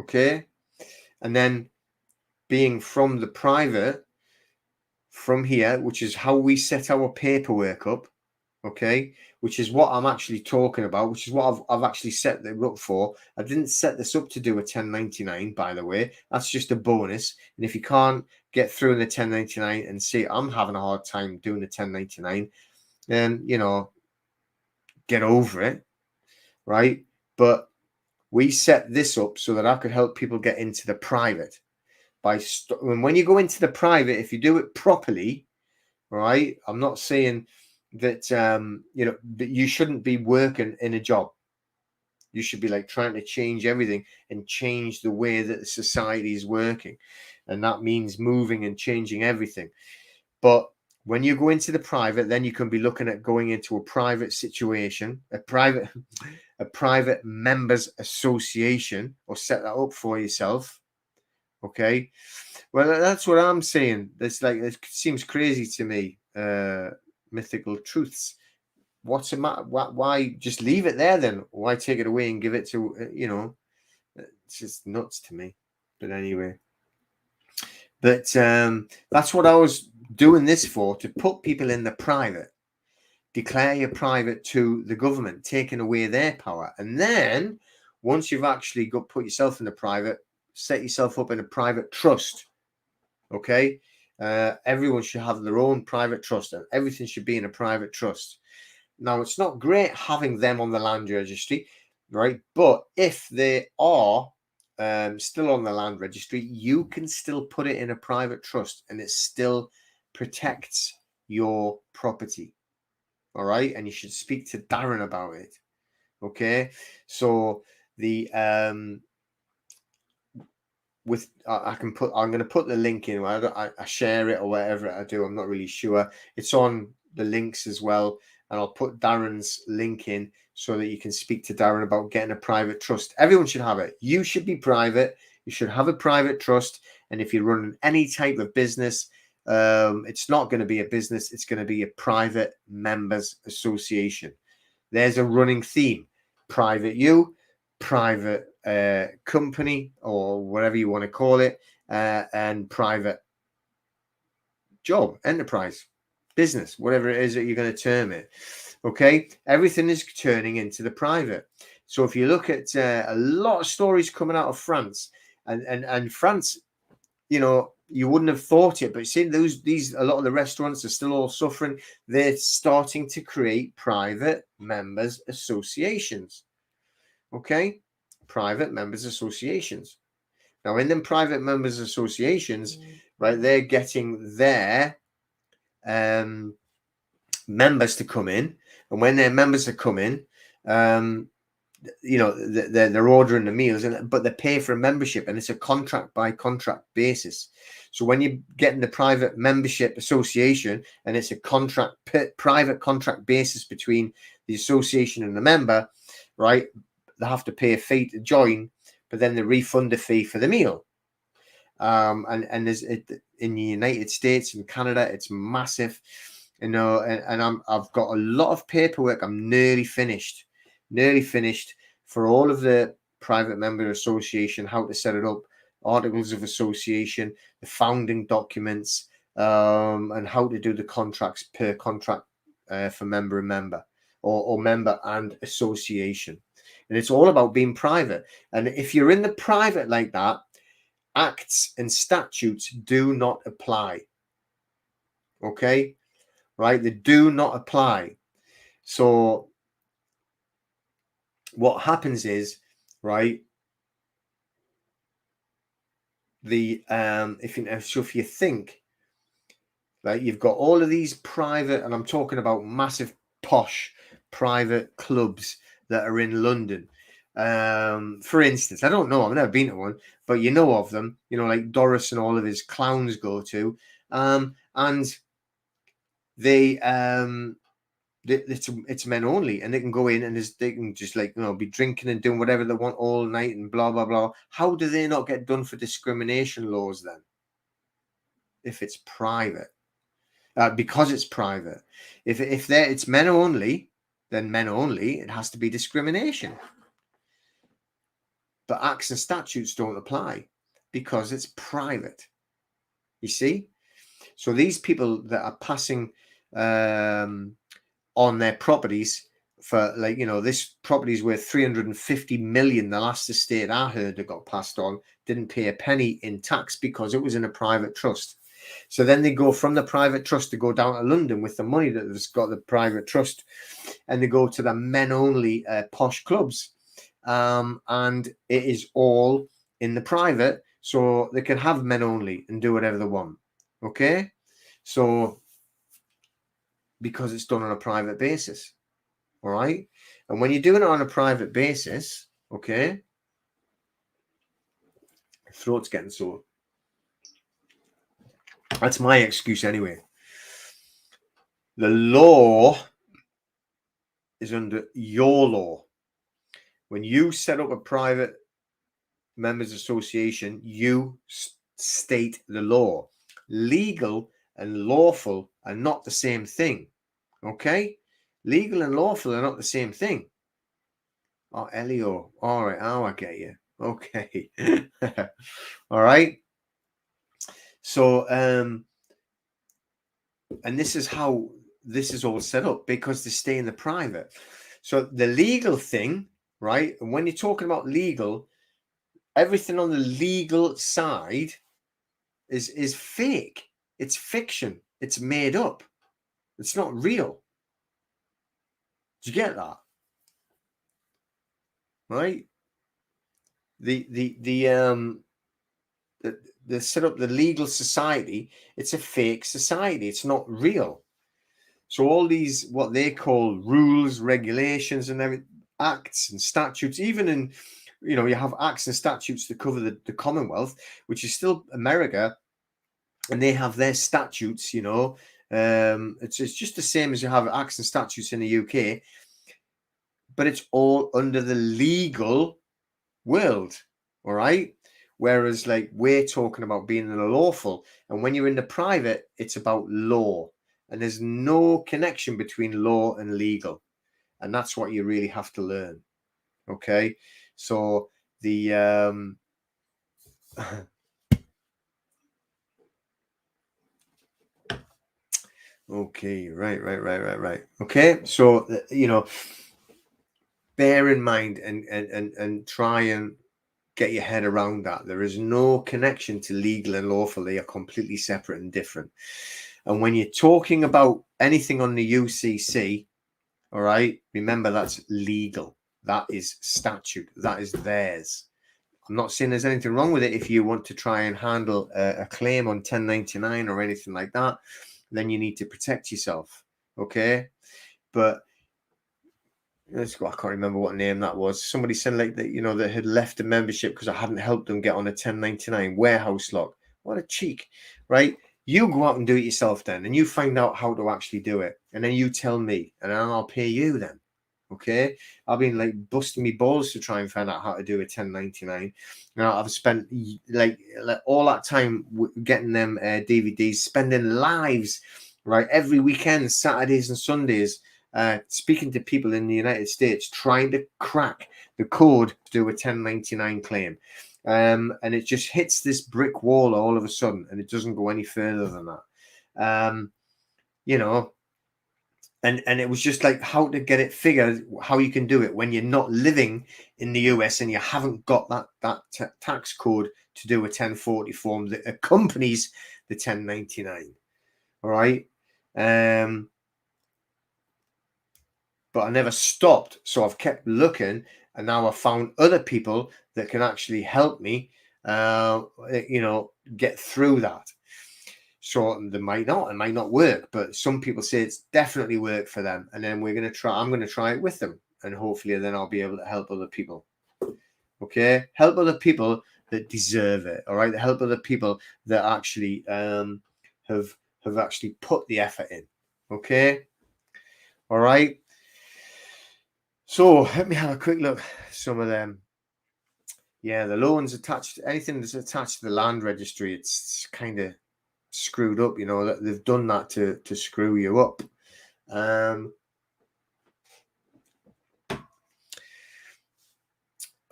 okay, and then being from the private, from here, which is how we set our paperwork up, okay, which is what I'm actually talking about, which is what I've actually set it up for. I didn't set this up to do a 1099, by the way. That's just a bonus. And if you can't get through in the 1099 and say, I'm having a hard time doing the 1099, then, you know, get over it, right? But we set this up so that I could help people get into the private. When you go into the private, if you do it properly, right? I'm not saying that you know, that you shouldn't be working in a job. You should be like trying to change everything and change the way that the society is working, and that means moving and changing everything. But when you go into the private, then you can be looking at going into a private situation, a private members association, or set that up for yourself. Okay, well, that's what I'm saying. It's like, it seems crazy to me. Mythical truths. What's the matter? Why just leave it there then? Why take it away and give it to, you know? It's just nuts to me. But anyway, that's what I was doing this for, to put people in the private. Declare your private to the government, taking away their power, and then once you've actually put yourself in the private, set yourself up in a private trust. Okay, everyone should have their own private trust, and everything should be in a private trust. Now, it's not great having them on the land registry, right? But if they are still on the land registry, you can still put it in a private trust, and it still protects your property. All right, and you should speak to Darren about it. Okay, so the I'm going to put the link in. I share it or whatever I do. I'm not really sure. It's on the links as well, and I'll put Darren's link in so that you can speak to Darren about getting a private trust. Everyone should have it. You should be private. You should have a private trust. And if you're running any type of business, it's not going to be a business. It's going to be a private members association. There's a running theme: private you, private company, or whatever you want to call it, and private job, enterprise, business, whatever it is that you're going to term it. Okay, everything is turning into the private. So if you look at a lot of stories coming out of France, and France, you know, you wouldn't have thought it, but see, a lot of the restaurants are still all suffering. They're starting to create private members associations. Okay, private members associations. Now, in them private members associations, right, they're getting their members to come in, and when their members are coming, you know, they're ordering the meals, but they pay for a membership, and it's a contract by contract basis. So when you're getting the private membership association, and it's a private contract basis between the association and the member, right? They have to pay a fee to join, but then they refund the fee for the meal. And there's in the United States and Canada, it's massive, you know, and I've got a lot of paperwork. I'm nearly finished for all of the private member association, how to set it up, articles of association, the founding documents, and how to do the contracts per contract for member and member, or member and association. And it's all about being private. And if you're in the private like that, acts and statutes do not apply. Okay, right? They do not apply. So what happens is, right, the if you think, like, you've got all of these private, and I'm talking about massive posh private clubs that are in London. For instance, I don't know, I've never been to one, but you know of them, you know, like Doris and all of his clowns go to, and they it's men only, and they can go in and they can just, like, you know, be drinking and doing whatever they want all night and blah blah blah. How do they not get done for discrimination laws then, if it's private? Because it's private. If it's men only, then men only, it has to be discrimination. But acts and statutes don't apply because it's private. You see? So these people that are passing on their properties for, like, you know, this property is worth 350 million. The last estate I heard that got passed on didn't pay a penny in tax because it was in a private trust. So then they go from the private trust to go down to London with the money that has got the private trust, and they go to the men only posh clubs, and it is all in the private, so they can have men only and do whatever they want. Okay, so because it's done on a private basis. All right. And when you're doing it on a private basis, okay, throat's getting sore. That's my excuse anyway. The law is under your law. When you set up a private members association, you state the law. Legal and lawful are not the same thing. Okay? Legal and lawful are not the same thing. Oh, Elio. All right. Oh, I get you. Okay. All right. So, and this is how this is all set up, because they stay in the private. So the legal thing, right? And when you're talking about legal, everything on the legal side is fake. It's fiction. It's made up. It's not real. Do you get that? Right? The set up the legal society, it's a fake society. It's not real. So all these, what they call rules, regulations, and everything, acts and statutes, even in, you know, you have acts and statutes to cover the Commonwealth, which is still America, and they have their statutes, you know. It's just the same as you have acts and statutes in the UK, but it's all under the legal world, all right? Whereas, like, we're talking about being in the lawful, and when you're in the private, it's about law, and there's no connection between law and legal, and that's what you really have to learn. Okay, so the Okay, right. Okay, so bear in mind and try and get your head around that. There is no connection to legal and lawful. They are completely separate and different. And when you're talking about anything on the UCC, all right, remember that's legal. That is statute. That is theirs. I'm not saying there's anything wrong with it. If you want to try and handle a claim on 1099 or anything like that, then you need to protect yourself. Okay. But I can't remember what name that was. Somebody said like that, that had left the membership because I hadn't helped them get on a 1099 warehouse lock. What a cheek, right? You go out and do it yourself then, and you find out how to actually do it, and then you tell me, and then I'll pay you then. Okay, I've been like busting me balls to try and find out how to do a 1099. I've spent like all that time getting them DVDs, spending lives, right, every weekend, Saturdays and Sundays, speaking to people in the United States, trying to crack the code to do a 1099 claim. And it just hits this brick wall all of a sudden, and it doesn't go any further than that. And it was just like how to get it figured, how you can do it when you're not living in the US and you haven't got that tax code to do a 1040 form that accompanies the 1099. All right. But I never stopped. So I've kept looking, and now I've found other people that can actually help me, get through that. So it might not work, but some people say it's definitely worked for them. And then I'm going to try it with them. And hopefully then I'll be able to help other people. Okay. Help other people that deserve it. All right. Help other people that actually have actually put the effort in. Okay. All right. So let me have a quick look. Some of them. Yeah, the loans attached, anything that's attached to the land registry, it's kind of screwed up, that they've done that to screw you up.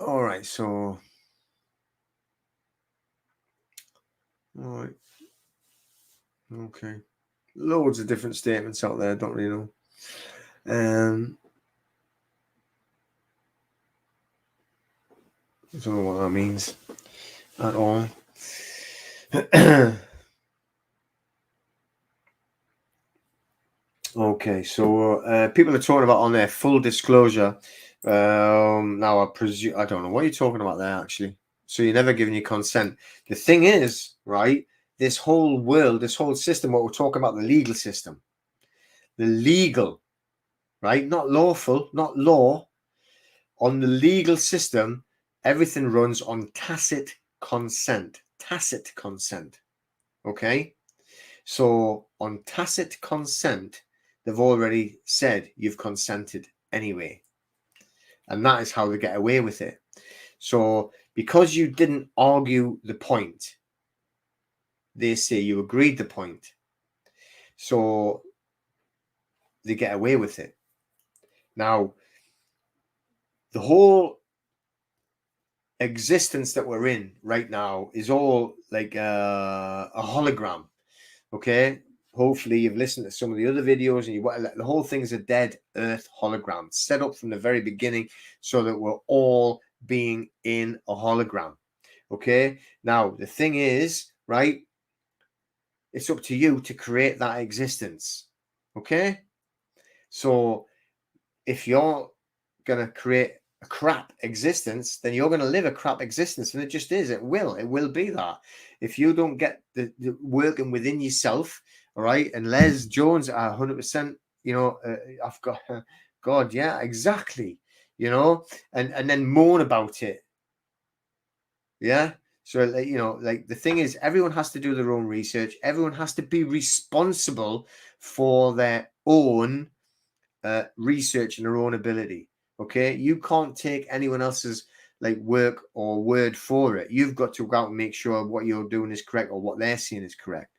All right, so all right, okay, loads of different statements out there. Don't really know. I don't know what that means at all. Okay, so people are talking about on their full disclosure. Now I presume I don't know what you're talking about there actually. So you're never giving your consent. The thing is, right? This whole world, this whole system, what we're talking about, the legal system, the legal, right? Not lawful, not law. On the legal system, everything runs on tacit consent. Tacit consent. Okay. So on tacit consent, they've already said you've consented anyway. And that is how they get away with it. So because you didn't argue the point, they say you agreed the point. So they get away with it. Now, the whole existence that we're in right now is all like a hologram. Okay. Hopefully you've listened to some of the other videos, and the whole thing's a dead earth hologram set up from the very beginning so that we're all being in a hologram. Okay. Now, the thing is, right, it's up to you to create that existence. Okay. So if you're going to create a crap existence, then you're going to live a crap existence. And it just is. It will be that. If you don't get the working within yourself, all right, and Les Jones are 100%, I've got, God, yeah, exactly, and then moan about it. Yeah. So, like the thing is, everyone has to do their own research. Everyone has to be responsible for their own research and their own ability. Okay. You can't take anyone else's like work or word for it. You've got to go out and make sure what you're doing is correct or what they're seeing is correct.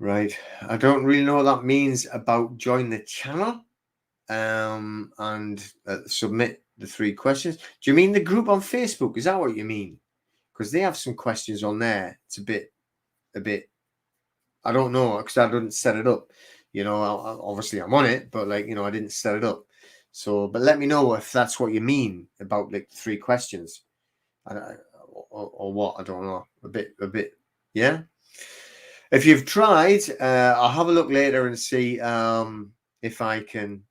Right. I don't really know what that means about join the channel and submit the 3 questions. Do you mean the group on Facebook? Is that what you mean? Because they have some questions on there. It's a bit a bit, I don't know, because I didn't set it up. Obviously I'm on it, but like, I didn't set it up. So, but let me know if that's what you mean about like 3 questions, or what. I don't know. A bit. Yeah. If you've tried, I'll have a look later and see if I can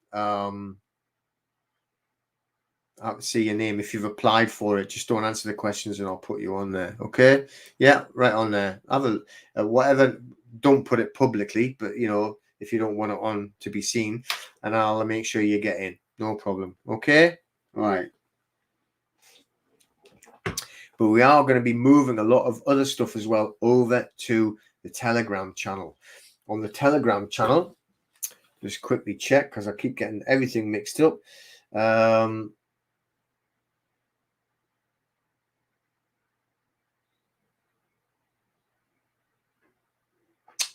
see your name. If you've applied for it, just don't answer the questions and I'll put you on there. Okay? Yeah, right on there. Have a whatever. Don't put it publicly, but if you don't want it on to be seen, and I'll make sure you get in. No problem. Okay? All right. But we are going to be moving a lot of other stuff as well over to the Telegram channel. On the Telegram channel, just quickly check because I keep getting everything mixed up.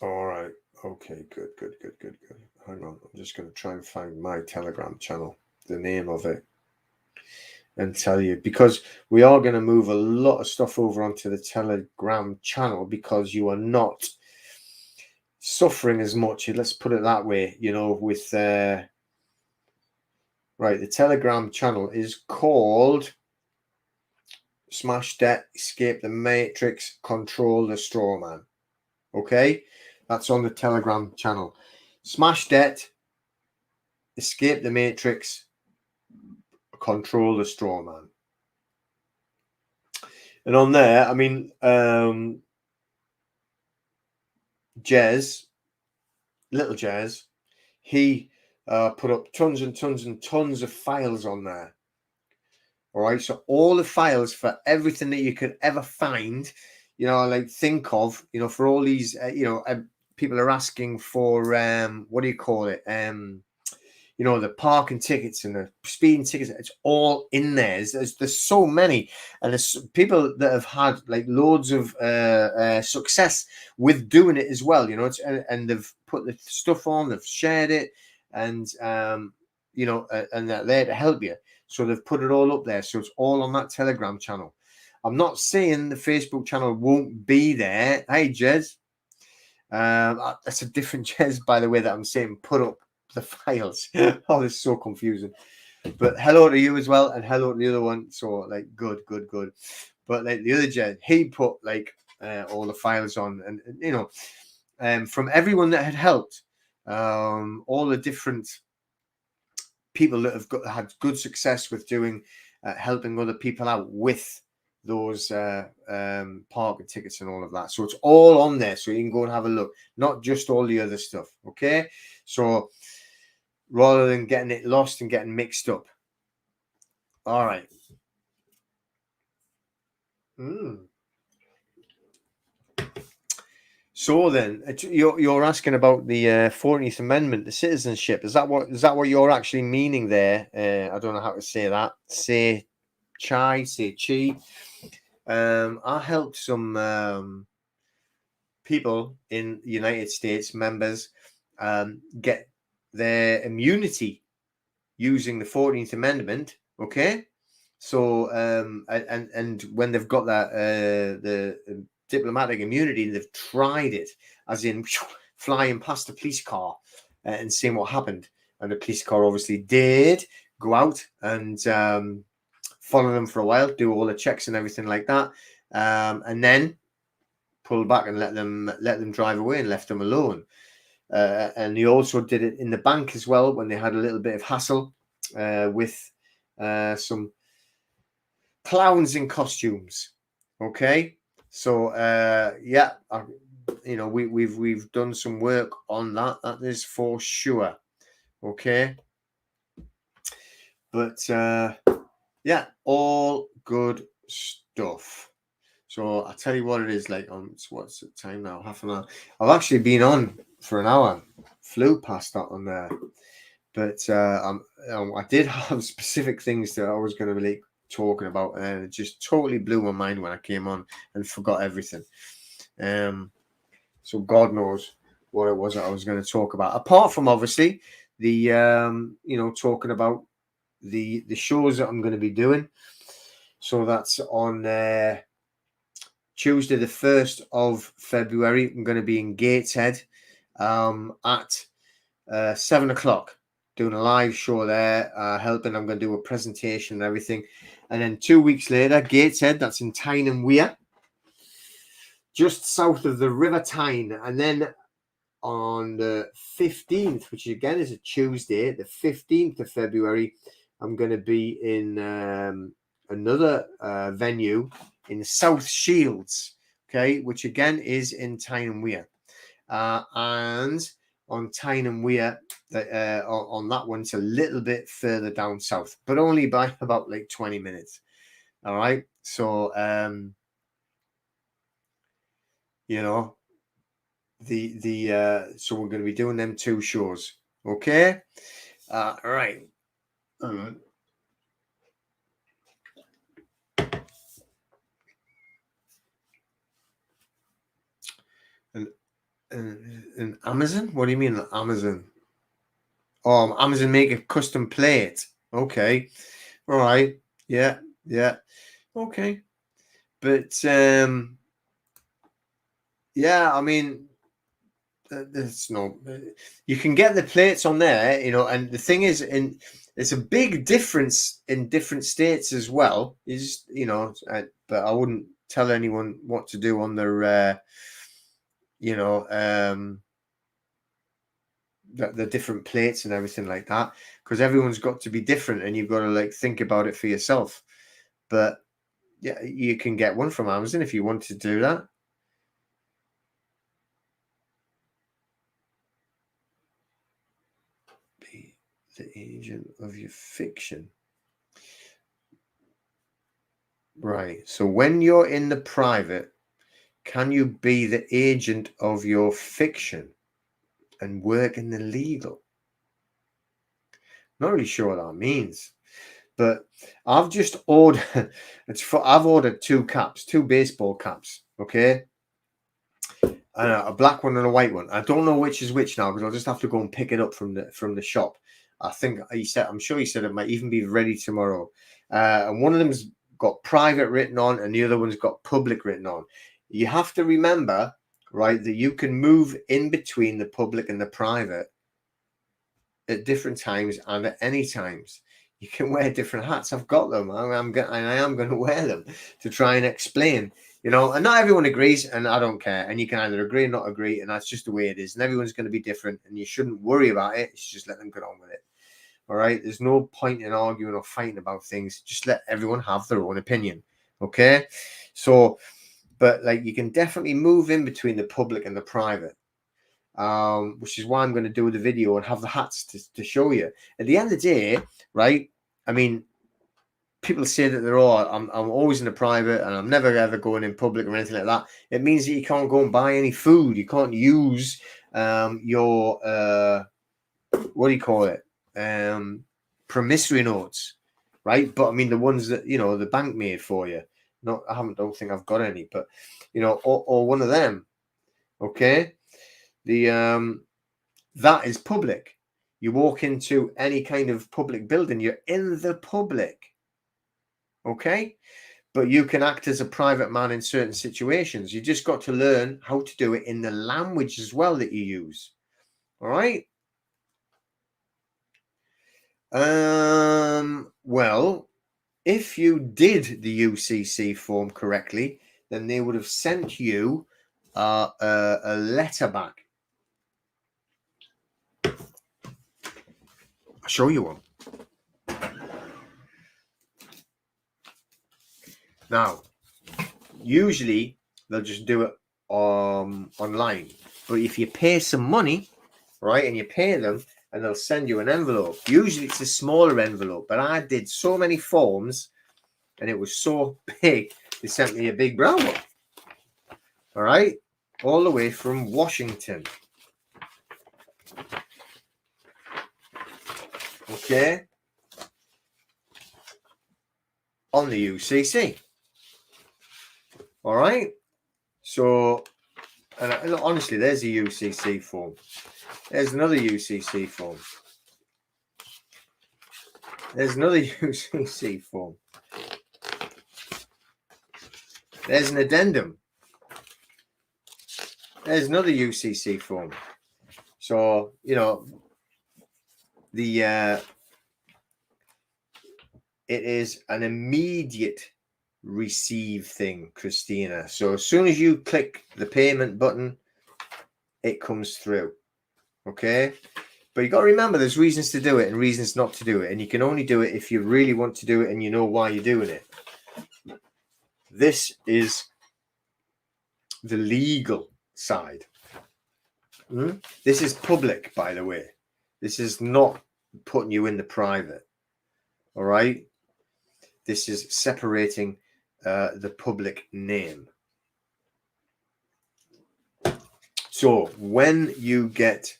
All right. Okay, good. Hang on. I'm just going to try and find my Telegram channel, the name of it, and tell you, because we are going to move a lot of stuff over onto the Telegram channel because you are not suffering as much. Let's put it that way, with right. The Telegram channel is called Smash Debt, Escape the Matrix, Control the Straw Man. Okay, that's on the Telegram channel. Smash Debt, Escape the Matrix, Control the Straw Man. And on there, I mean, little Jez, he put up tons and tons and tons of files on there. All right, so all the files for everything that you could ever find, like think of, for all these, people are asking for, what do you call it? The parking tickets and the speeding tickets. It's all in there. There's so many, and there's people that have had like loads of success with doing it as well. And they've put the stuff on, they've shared it, and and they're there to help you. So they've put it all up there. So it's all on that Telegram channel. I'm not saying the Facebook channel won't be there. Hey, Jez. That's a different Jez, by the way, that I'm saying put up the files. Oh, this is so confusing. But hello to you as well, and hello to the other one. So like good. But like the other Jez, he put like all the files on, and from everyone that had helped, all the different people that have had good success with doing helping other people out with those parking tickets and all of that. So it's all on there, so you can go and have a look, not just all the other stuff. Okay, so rather than getting it lost and getting mixed up. All right. So then, you're asking about the 14th Amendment, the citizenship. Is that what you're actually meaning there? I don't know how to say that. Say chi. I helped some people in the United States, members, get their immunity using the 14th Amendment. Okay, so and when they've got that the diplomatic immunity, they've tried it, as in flying past a police car and seeing what happened. And the police car obviously did go out and follow them for a while, do all the checks and everything like that, and then pull back and let them drive away and left them alone. And he also did it in the bank as well when they had a little bit of hassle with some clowns in costumes. Okay, so we've done some work on that. That is for sure. Okay, but all good stuff. So I'll tell you what it is like. What's the time now? Half an hour. I've actually been on for an hour. Flew past that on there. But I did have specific things that I was going to be talking about, and it just totally blew my mind when I came on and forgot everything. So God knows what it was that I was going to talk about. Apart from obviously the talking about the shows that I'm going to be doing. So that's on Tuesday, the 1st of February, I'm going to be in Gateshead at 7 o'clock, doing a live show there, helping. I'm going to do a presentation and everything. And then 2 weeks later, Gateshead, that's in Tyne and Wear, just south of the River Tyne. And then on the 15th, which again is a Tuesday, the 15th of February, I'm going to be in another venue in South Shields, okay, which again is in Tyne and Wear. And on Tyne and Wear, on that one, it's a little bit further down south, but only by about like 20 minutes. All right. So, you know, so we're going to be doing them 2 shows. Okay. All right. And Amazon? What do you mean Amazon? Oh, Amazon make a custom plate. Okay. All right. Yeah. Yeah. Okay. But yeah, I mean, there's no. You can get the plates on there, you know. And the thing is, it's a big difference in different states as well. Is but I wouldn't tell anyone what to do on their, the different plates and everything like that, because everyone's got to be different, and you've got to like think about it for yourself. But yeah, you can get one from Amazon if you want to do that. Be the agent of your fiction. Right. So when you're in the private, can you be the agent of your fiction and work in the legal? Not really sure what that means, but I've just ordered. I've ordered 2 caps, 2 baseball caps. Okay. A black one and a white one. I don't know which is which now, because I'll just have to go and pick it up from the shop. I think I'm sure he said it might even be ready tomorrow. And one of them's got private written on, and the other one's got public written on. You have to remember, right, that you can move in between the public and the private at different times and at any times. You can wear different hats. I've got them. I am going to wear them to try and explain. And not everyone agrees, and I don't care. And you can either agree or not agree, and that's just the way it is. And everyone's going to be different, and you shouldn't worry about it. It's just let them get on with it. All right. There's no point in arguing or fighting about things. Just let everyone have their own opinion. Okay. So, but like you can definitely move in between the public and the private, which is why I'm going to do the video and have the hats to show you. At the end of the day, right? I mean, people say that I'm always in the private and I'm never ever going in public or anything like that. It means that you can't go and buy any food. You can't use your what do you call it? Promissory notes, right? But I mean the ones that the bank made for you. Don't think I've got any, but or one of them. Okay, that is public. You walk into any kind of public building, you're in the public. Okay, but you can act as a private man in certain situations. You just got to learn how to do it in the language as well that you use. All right. Well, if you did the UCC form correctly, then they would have sent you a letter back. I'll show you one. Now, usually they'll just do it online, but if you pay some money, right, and you pay them, and they'll send you an envelope. Usually it's a smaller envelope, but I did so many forms, and it was so big, they sent me a big brown one. All right, all the way from Washington. Okay, on the UCC. All right, so, and honestly, there's a UCC form. There's another UCC form. There's another UCC form. There's an addendum. There's another UCC form. So, you know, it is an immediate receive thing, Christina. So as soon as you click the payment button, it comes through. Okay. But you got to remember there's reasons to do it and reasons not to do it. And you can only do it if you really want to do it and you know why you're doing it. This is the legal side. This is public, by the way. This is not putting you in the private. All right. This is separating the public name. So when you get,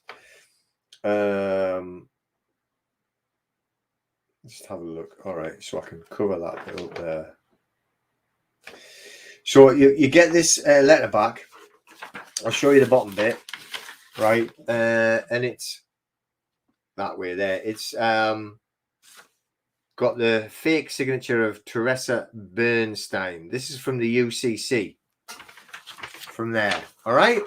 just have a look. All right, so I can cover that bit up there. So you get this letter back. I'll show you the bottom bit, right? And it's that way there. It's got the fake signature of Teresa Bernstein. This is from the UCC. From there, all right?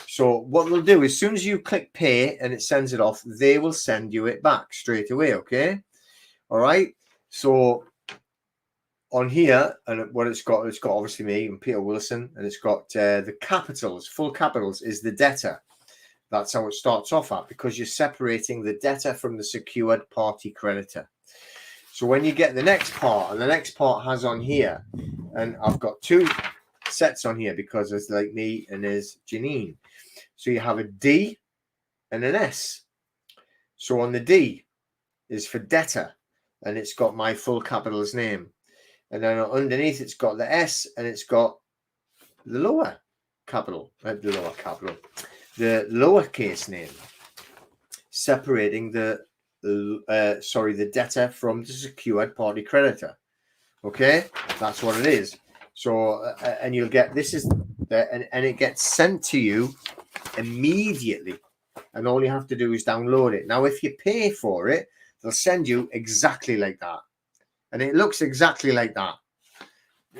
So what they'll do, as soon as you click pay and it sends it off, they will send you it back straight away, okay? All right? So on here, and what it's got obviously me and Peter Wilson, and it's got the capitals, full capitals is the debtor. That's how it starts off at, because you're separating the debtor from the secured party creditor. So when you get the next part, and the next part has on here, and I've got two sets on here because there's like me and there's Janine. So you have a D and an S. So on the D is for debtor, and it's got my full capitals name. And then underneath it's got the S, and it's got the lower capital, the lowercase name, separating the debtor from the secured party creditor. Okay, that's what it is. So and you'll get this is and it gets sent to you immediately, and all you have to do is download it. Now if you pay for it, they'll send you exactly like that, and it looks exactly like that.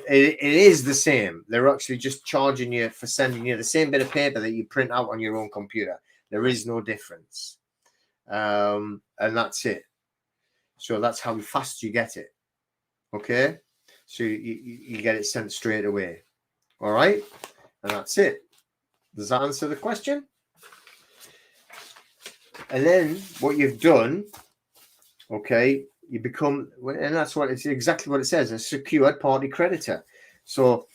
It is the same. They're actually just charging you for sending you the same bit of paper that you print out on your own computer. There is no difference, and that's it. So that's how fast you get it. Okay, so you get it sent straight away. All right, and that's it. Does that answer the question? And then what you've done, okay, you become, and that's what it's exactly what it says, a secured party creditor. So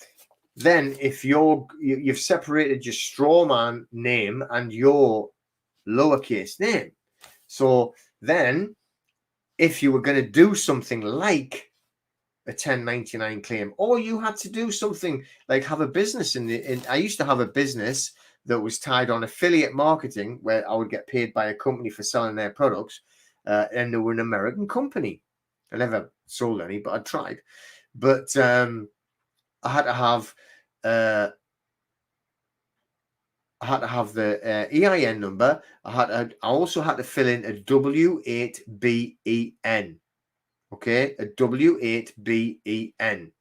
then if you've separated your straw man name and your lowercase name. So then if you were going to do something like a 1099 claim, or you had to do something like have a business I used to have a business that was tied on affiliate marketing, where I would get paid by a company for selling their products, and they were an American company. I never sold any, but I tried. But I had to have the EIN number. I also had to fill in a W8BEN. Okay, a W8BEN.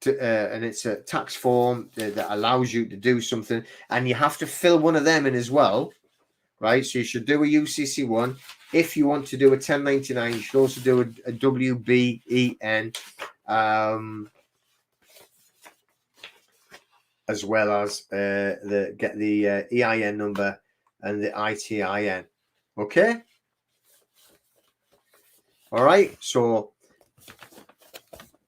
And it's a tax form that allows you to do something, and you have to fill one of them in as well, right? So you should do a UCC one. If you want to do a 1099, you should also do a WBEN, as well as get the EIN number and the ITIN. Okay. All right. So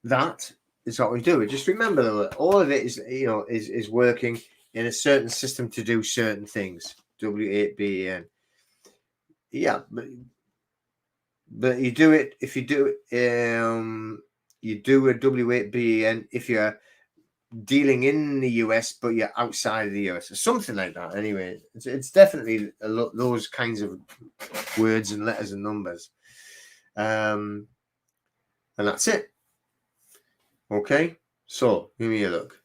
that is what we do. Just remember that all of it is working in a certain system to do certain things. W8BEN. Yeah, but you do it if you do you do a W8BEN if you're dealing in the US but you're outside of the US or something like that. Anyway, it's definitely those kinds of words and letters and numbers, and that's it. Okay, so give me a look.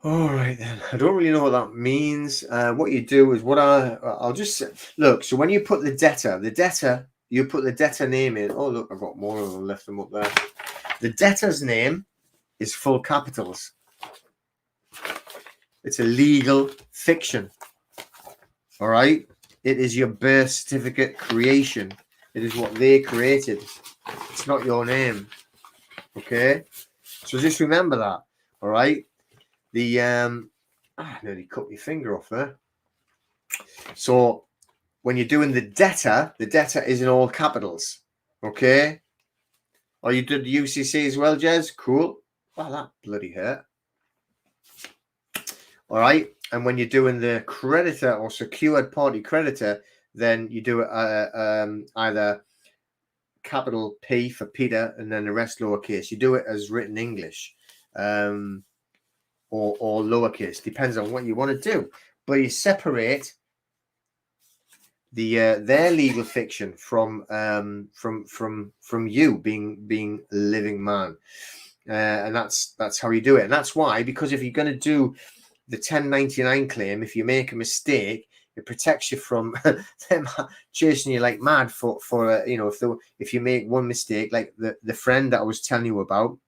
All right, then. I don't really know what that means. What you do is I'll just look. So when you put the debtor you put the debtor name in. Oh, look, I've got more of them, left them up there. The debtor's name is full capitals. It's a legal fiction. All right. It is your birth certificate creation. It is what they created. It's not your name. Okay. So just remember that. All right. The I nearly cut my finger off there. So when you're doing the debtor is in all capitals. Okay. Oh, you did the UCC as well, Jez? Cool. Wow, that bloody hurt. All right. And when you're doing the creditor or secured party creditor, then you do it either capital P for Peter and then the rest lowercase. You do it as written English or lowercase. Depends on what you want to do. But you separate the their legal fiction from you being a living man. And that's how you do it. And that's why, because if you're going to do the 1099 claim, if you make a mistake, it protects you from them chasing you like mad for if you make one mistake, like the friend that I was telling you about,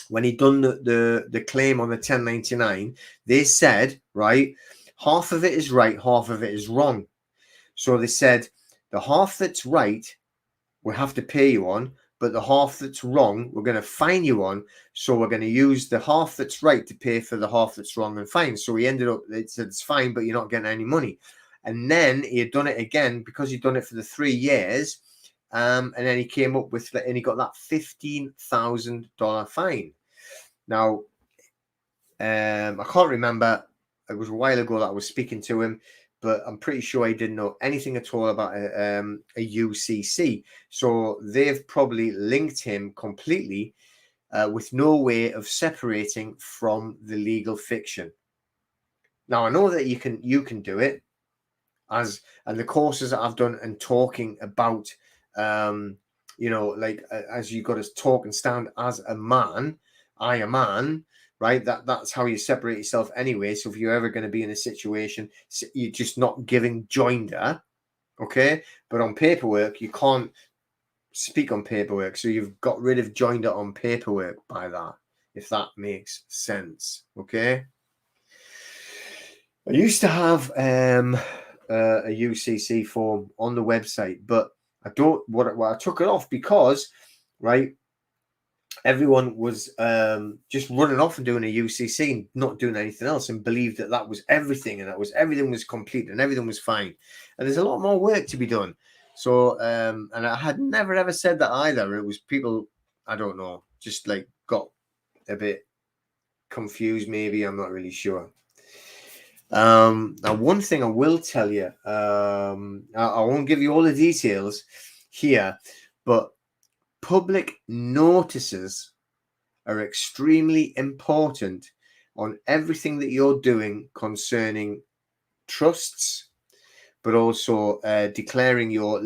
when he done the claim on the 1099, they said, right, half of it is right, half of it is wrong. So they said the half that's right we have to pay you on, but the half that's wrong, we're going to fine you on. So we're going to use the half that's right to pay for the half that's wrong and fine. So he ended up, it said it's fine, but you're not getting any money. And then he had done it again because he'd done it for the 3 years. And then he came up with, and he got that $15,000 fine. Now, I can't remember. It was a while ago that I was speaking to him, but I'm pretty sure he didn't know anything at all about a UCC. So they've probably linked him completely with no way of separating from the legal fiction. Now, I know that you can do it, and the courses that I've done and talking about, like as you got to talk and stand as a man, I a man. Right, that's how you separate yourself anyway. So if you're ever going to be in a situation, you're just not giving joinder, okay? But on paperwork, you can't speak on paperwork, so you've got rid of joinder on paperwork by that, if that makes sense, okay? I used to have a UCC form on the website, but I took it off because, right, everyone was just running off and doing a UCC and not doing anything else, and believed that was everything, and everything was complete and everything was fine. And there's a lot more work to be done. So, and I had never ever said that either. It was people, I don't know, just like got a bit confused. Maybe, I'm not really sure. Now, one thing I will tell you, I won't give you all the details here, but public notices are extremely important on everything that you're doing concerning trusts, but also declaring your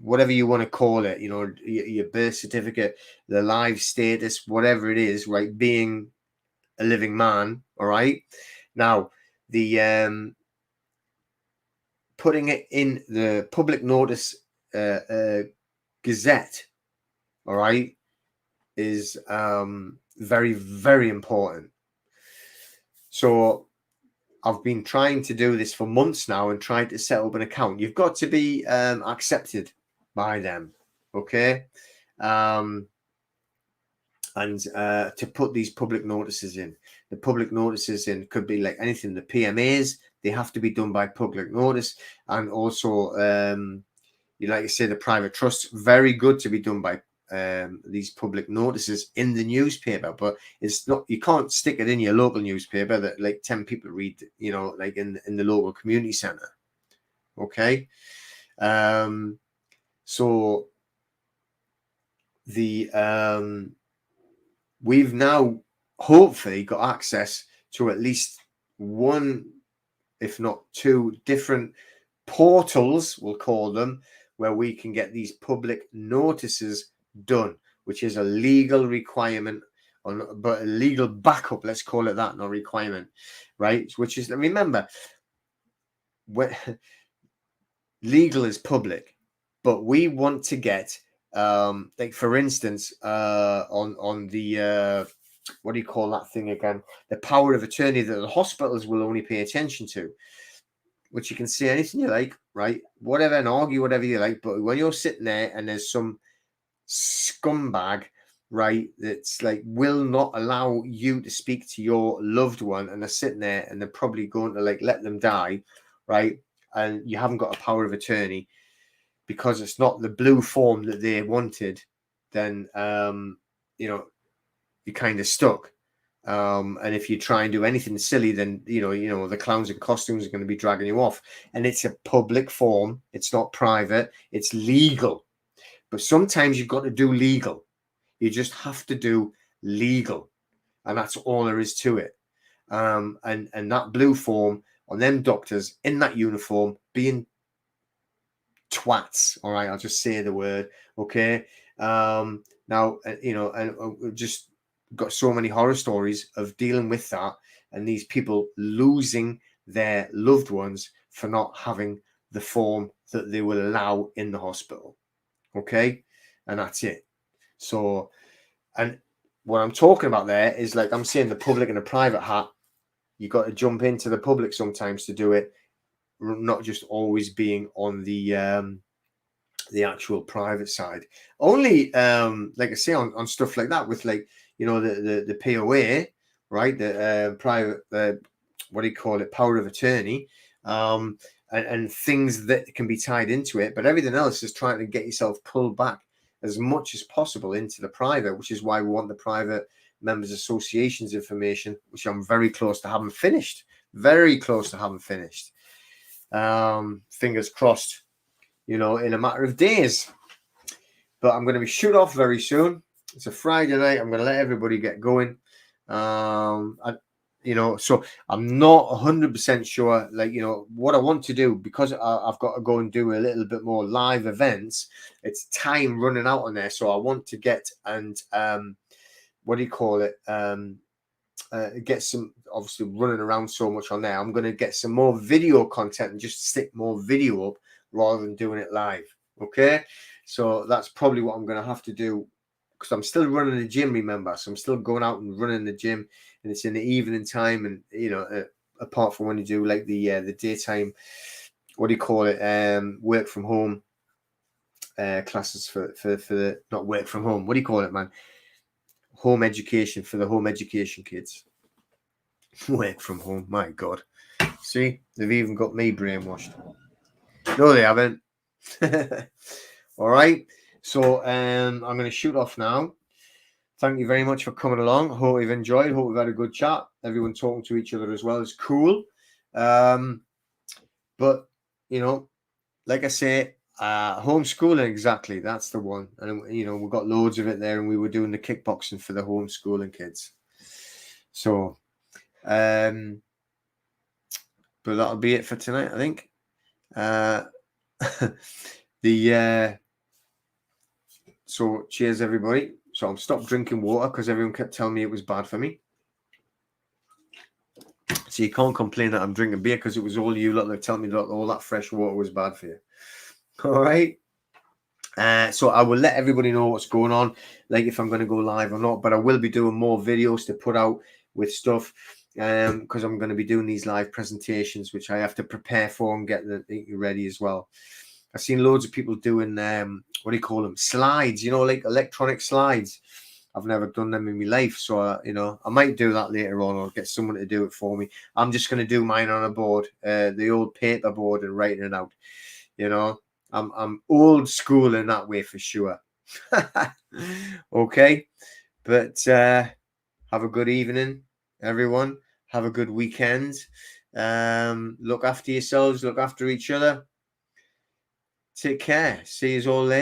whatever you want to call it, your birth certificate, the live status, whatever it is, right? Being a living man, all right? Now, the putting it in the public notice gazette, all right, is very, very important. So I've been trying to do this for months now and trying to set up an account. You've got to be accepted by them, okay? And to put these public notices in. The public notices in could be like anything. The PMAs, they have to be done by public notice. And also, like I say, the private trusts, very good to be done by these public notices in the newspaper, but it's not, you can't stick it in your local newspaper that like 10 people read, like in the local community center. Okay. So the we've now hopefully got access to at least one, if not two different portals, we'll call them, where we can get these public notices done, which is a legal requirement, but a legal backup, let's call it that, not requirement, right? Which is, remember, legal is public, But we want to get, like for instance, on the what do you call that thing again? The power of attorney that the hospitals will only pay attention to, which you can say anything you like, right? Whatever, and argue whatever you like. But when you're sitting there and there's some scumbag, right, that's like will not allow you to speak to your loved one, and they're sitting there and they're probably going to like let them die, right? And you haven't got a power of attorney because it's not the blue form that they wanted, then you know, you're kind of stuck. And if you try and do anything silly, then you know the clowns in costumes are going to be dragging you off. And it's a public form, it's not private, it's legal. But sometimes you've got to do legal. You just have to do legal, and that's all there is to it. And that blue form on them doctors in that uniform being twats. All right, I'll just say the word. Okay. Now you know, and just got so many horror stories of dealing with that, and these people losing their loved ones for not having the form that they will allow in the hospital. Okay, and that's it. So, and what I'm talking about there is like I'm saying the public and the private hat. You got to jump into the public sometimes to do it, not just always being on the actual private side. Only like I say on stuff like that with like you know the POA, right? The private what do you call it, power of attorney, and things that can be tied into it. But everything else is trying to get yourself pulled back as much as possible into the private, which is why we want the private members associations information, which I'm very close to having finished. Very close to having finished. Fingers crossed, you know, in a matter of days. But I'm going to be shut off very soon. It's a Friday night. I'm going to let everybody get going. You know, so I'm not 100% sure, like, you know, what I want to do, because I've got to go and do a little bit more live events. It's time running out on there. So I want to get and, what do you call it? Get some, obviously running around so much on there. I'm going to get some more video content and just stick more video up rather than doing it live. Okay. So that's probably what I'm going to have to do, because I'm still running the gym, remember. So I'm still going out and running the gym, and it's in the evening time. And, you know, apart from when you do like the daytime, what do you call it? Work from home classes for the, not work from home. What do you call it, man? Home education, for the home education kids. Work from home. My God. See, they've even got me brainwashed. No, they haven't. All right. So I'm going to shoot off now. Thank you very much for coming along. Hope you've enjoyed. Hope we've had a good chat. Everyone talking to each other as well is cool. But, you know, like I say, homeschooling, exactly. That's the one. And, you know, we've got loads of it there, and we were doing the kickboxing for the homeschooling kids. So, but that'll be it for tonight, I think. So cheers, everybody. So I'm stopped drinking water because everyone kept telling me it was bad for me. So you can't complain that I'm drinking beer, because it was all you lot that telling me that all that fresh water was bad for you. All right. So I will let everybody know what's going on, like if I'm going to go live or not. But I will be doing more videos to put out with stuff, because I'm going to be doing these live presentations, which I have to prepare for and get the ready as well. I've seen loads of people doing what do you call them, slides, you know, like electronic slides. I've never done them in my life, so you know, I might do that later on, or get someone to do it for me. I'm just going to do mine on a board, the old paper board, and writing it out. You know, I'm old school in that way for sure. Okay, but have a good evening, everyone. Have a good weekend. Look after yourselves. Look after each other. Take care. See you all later.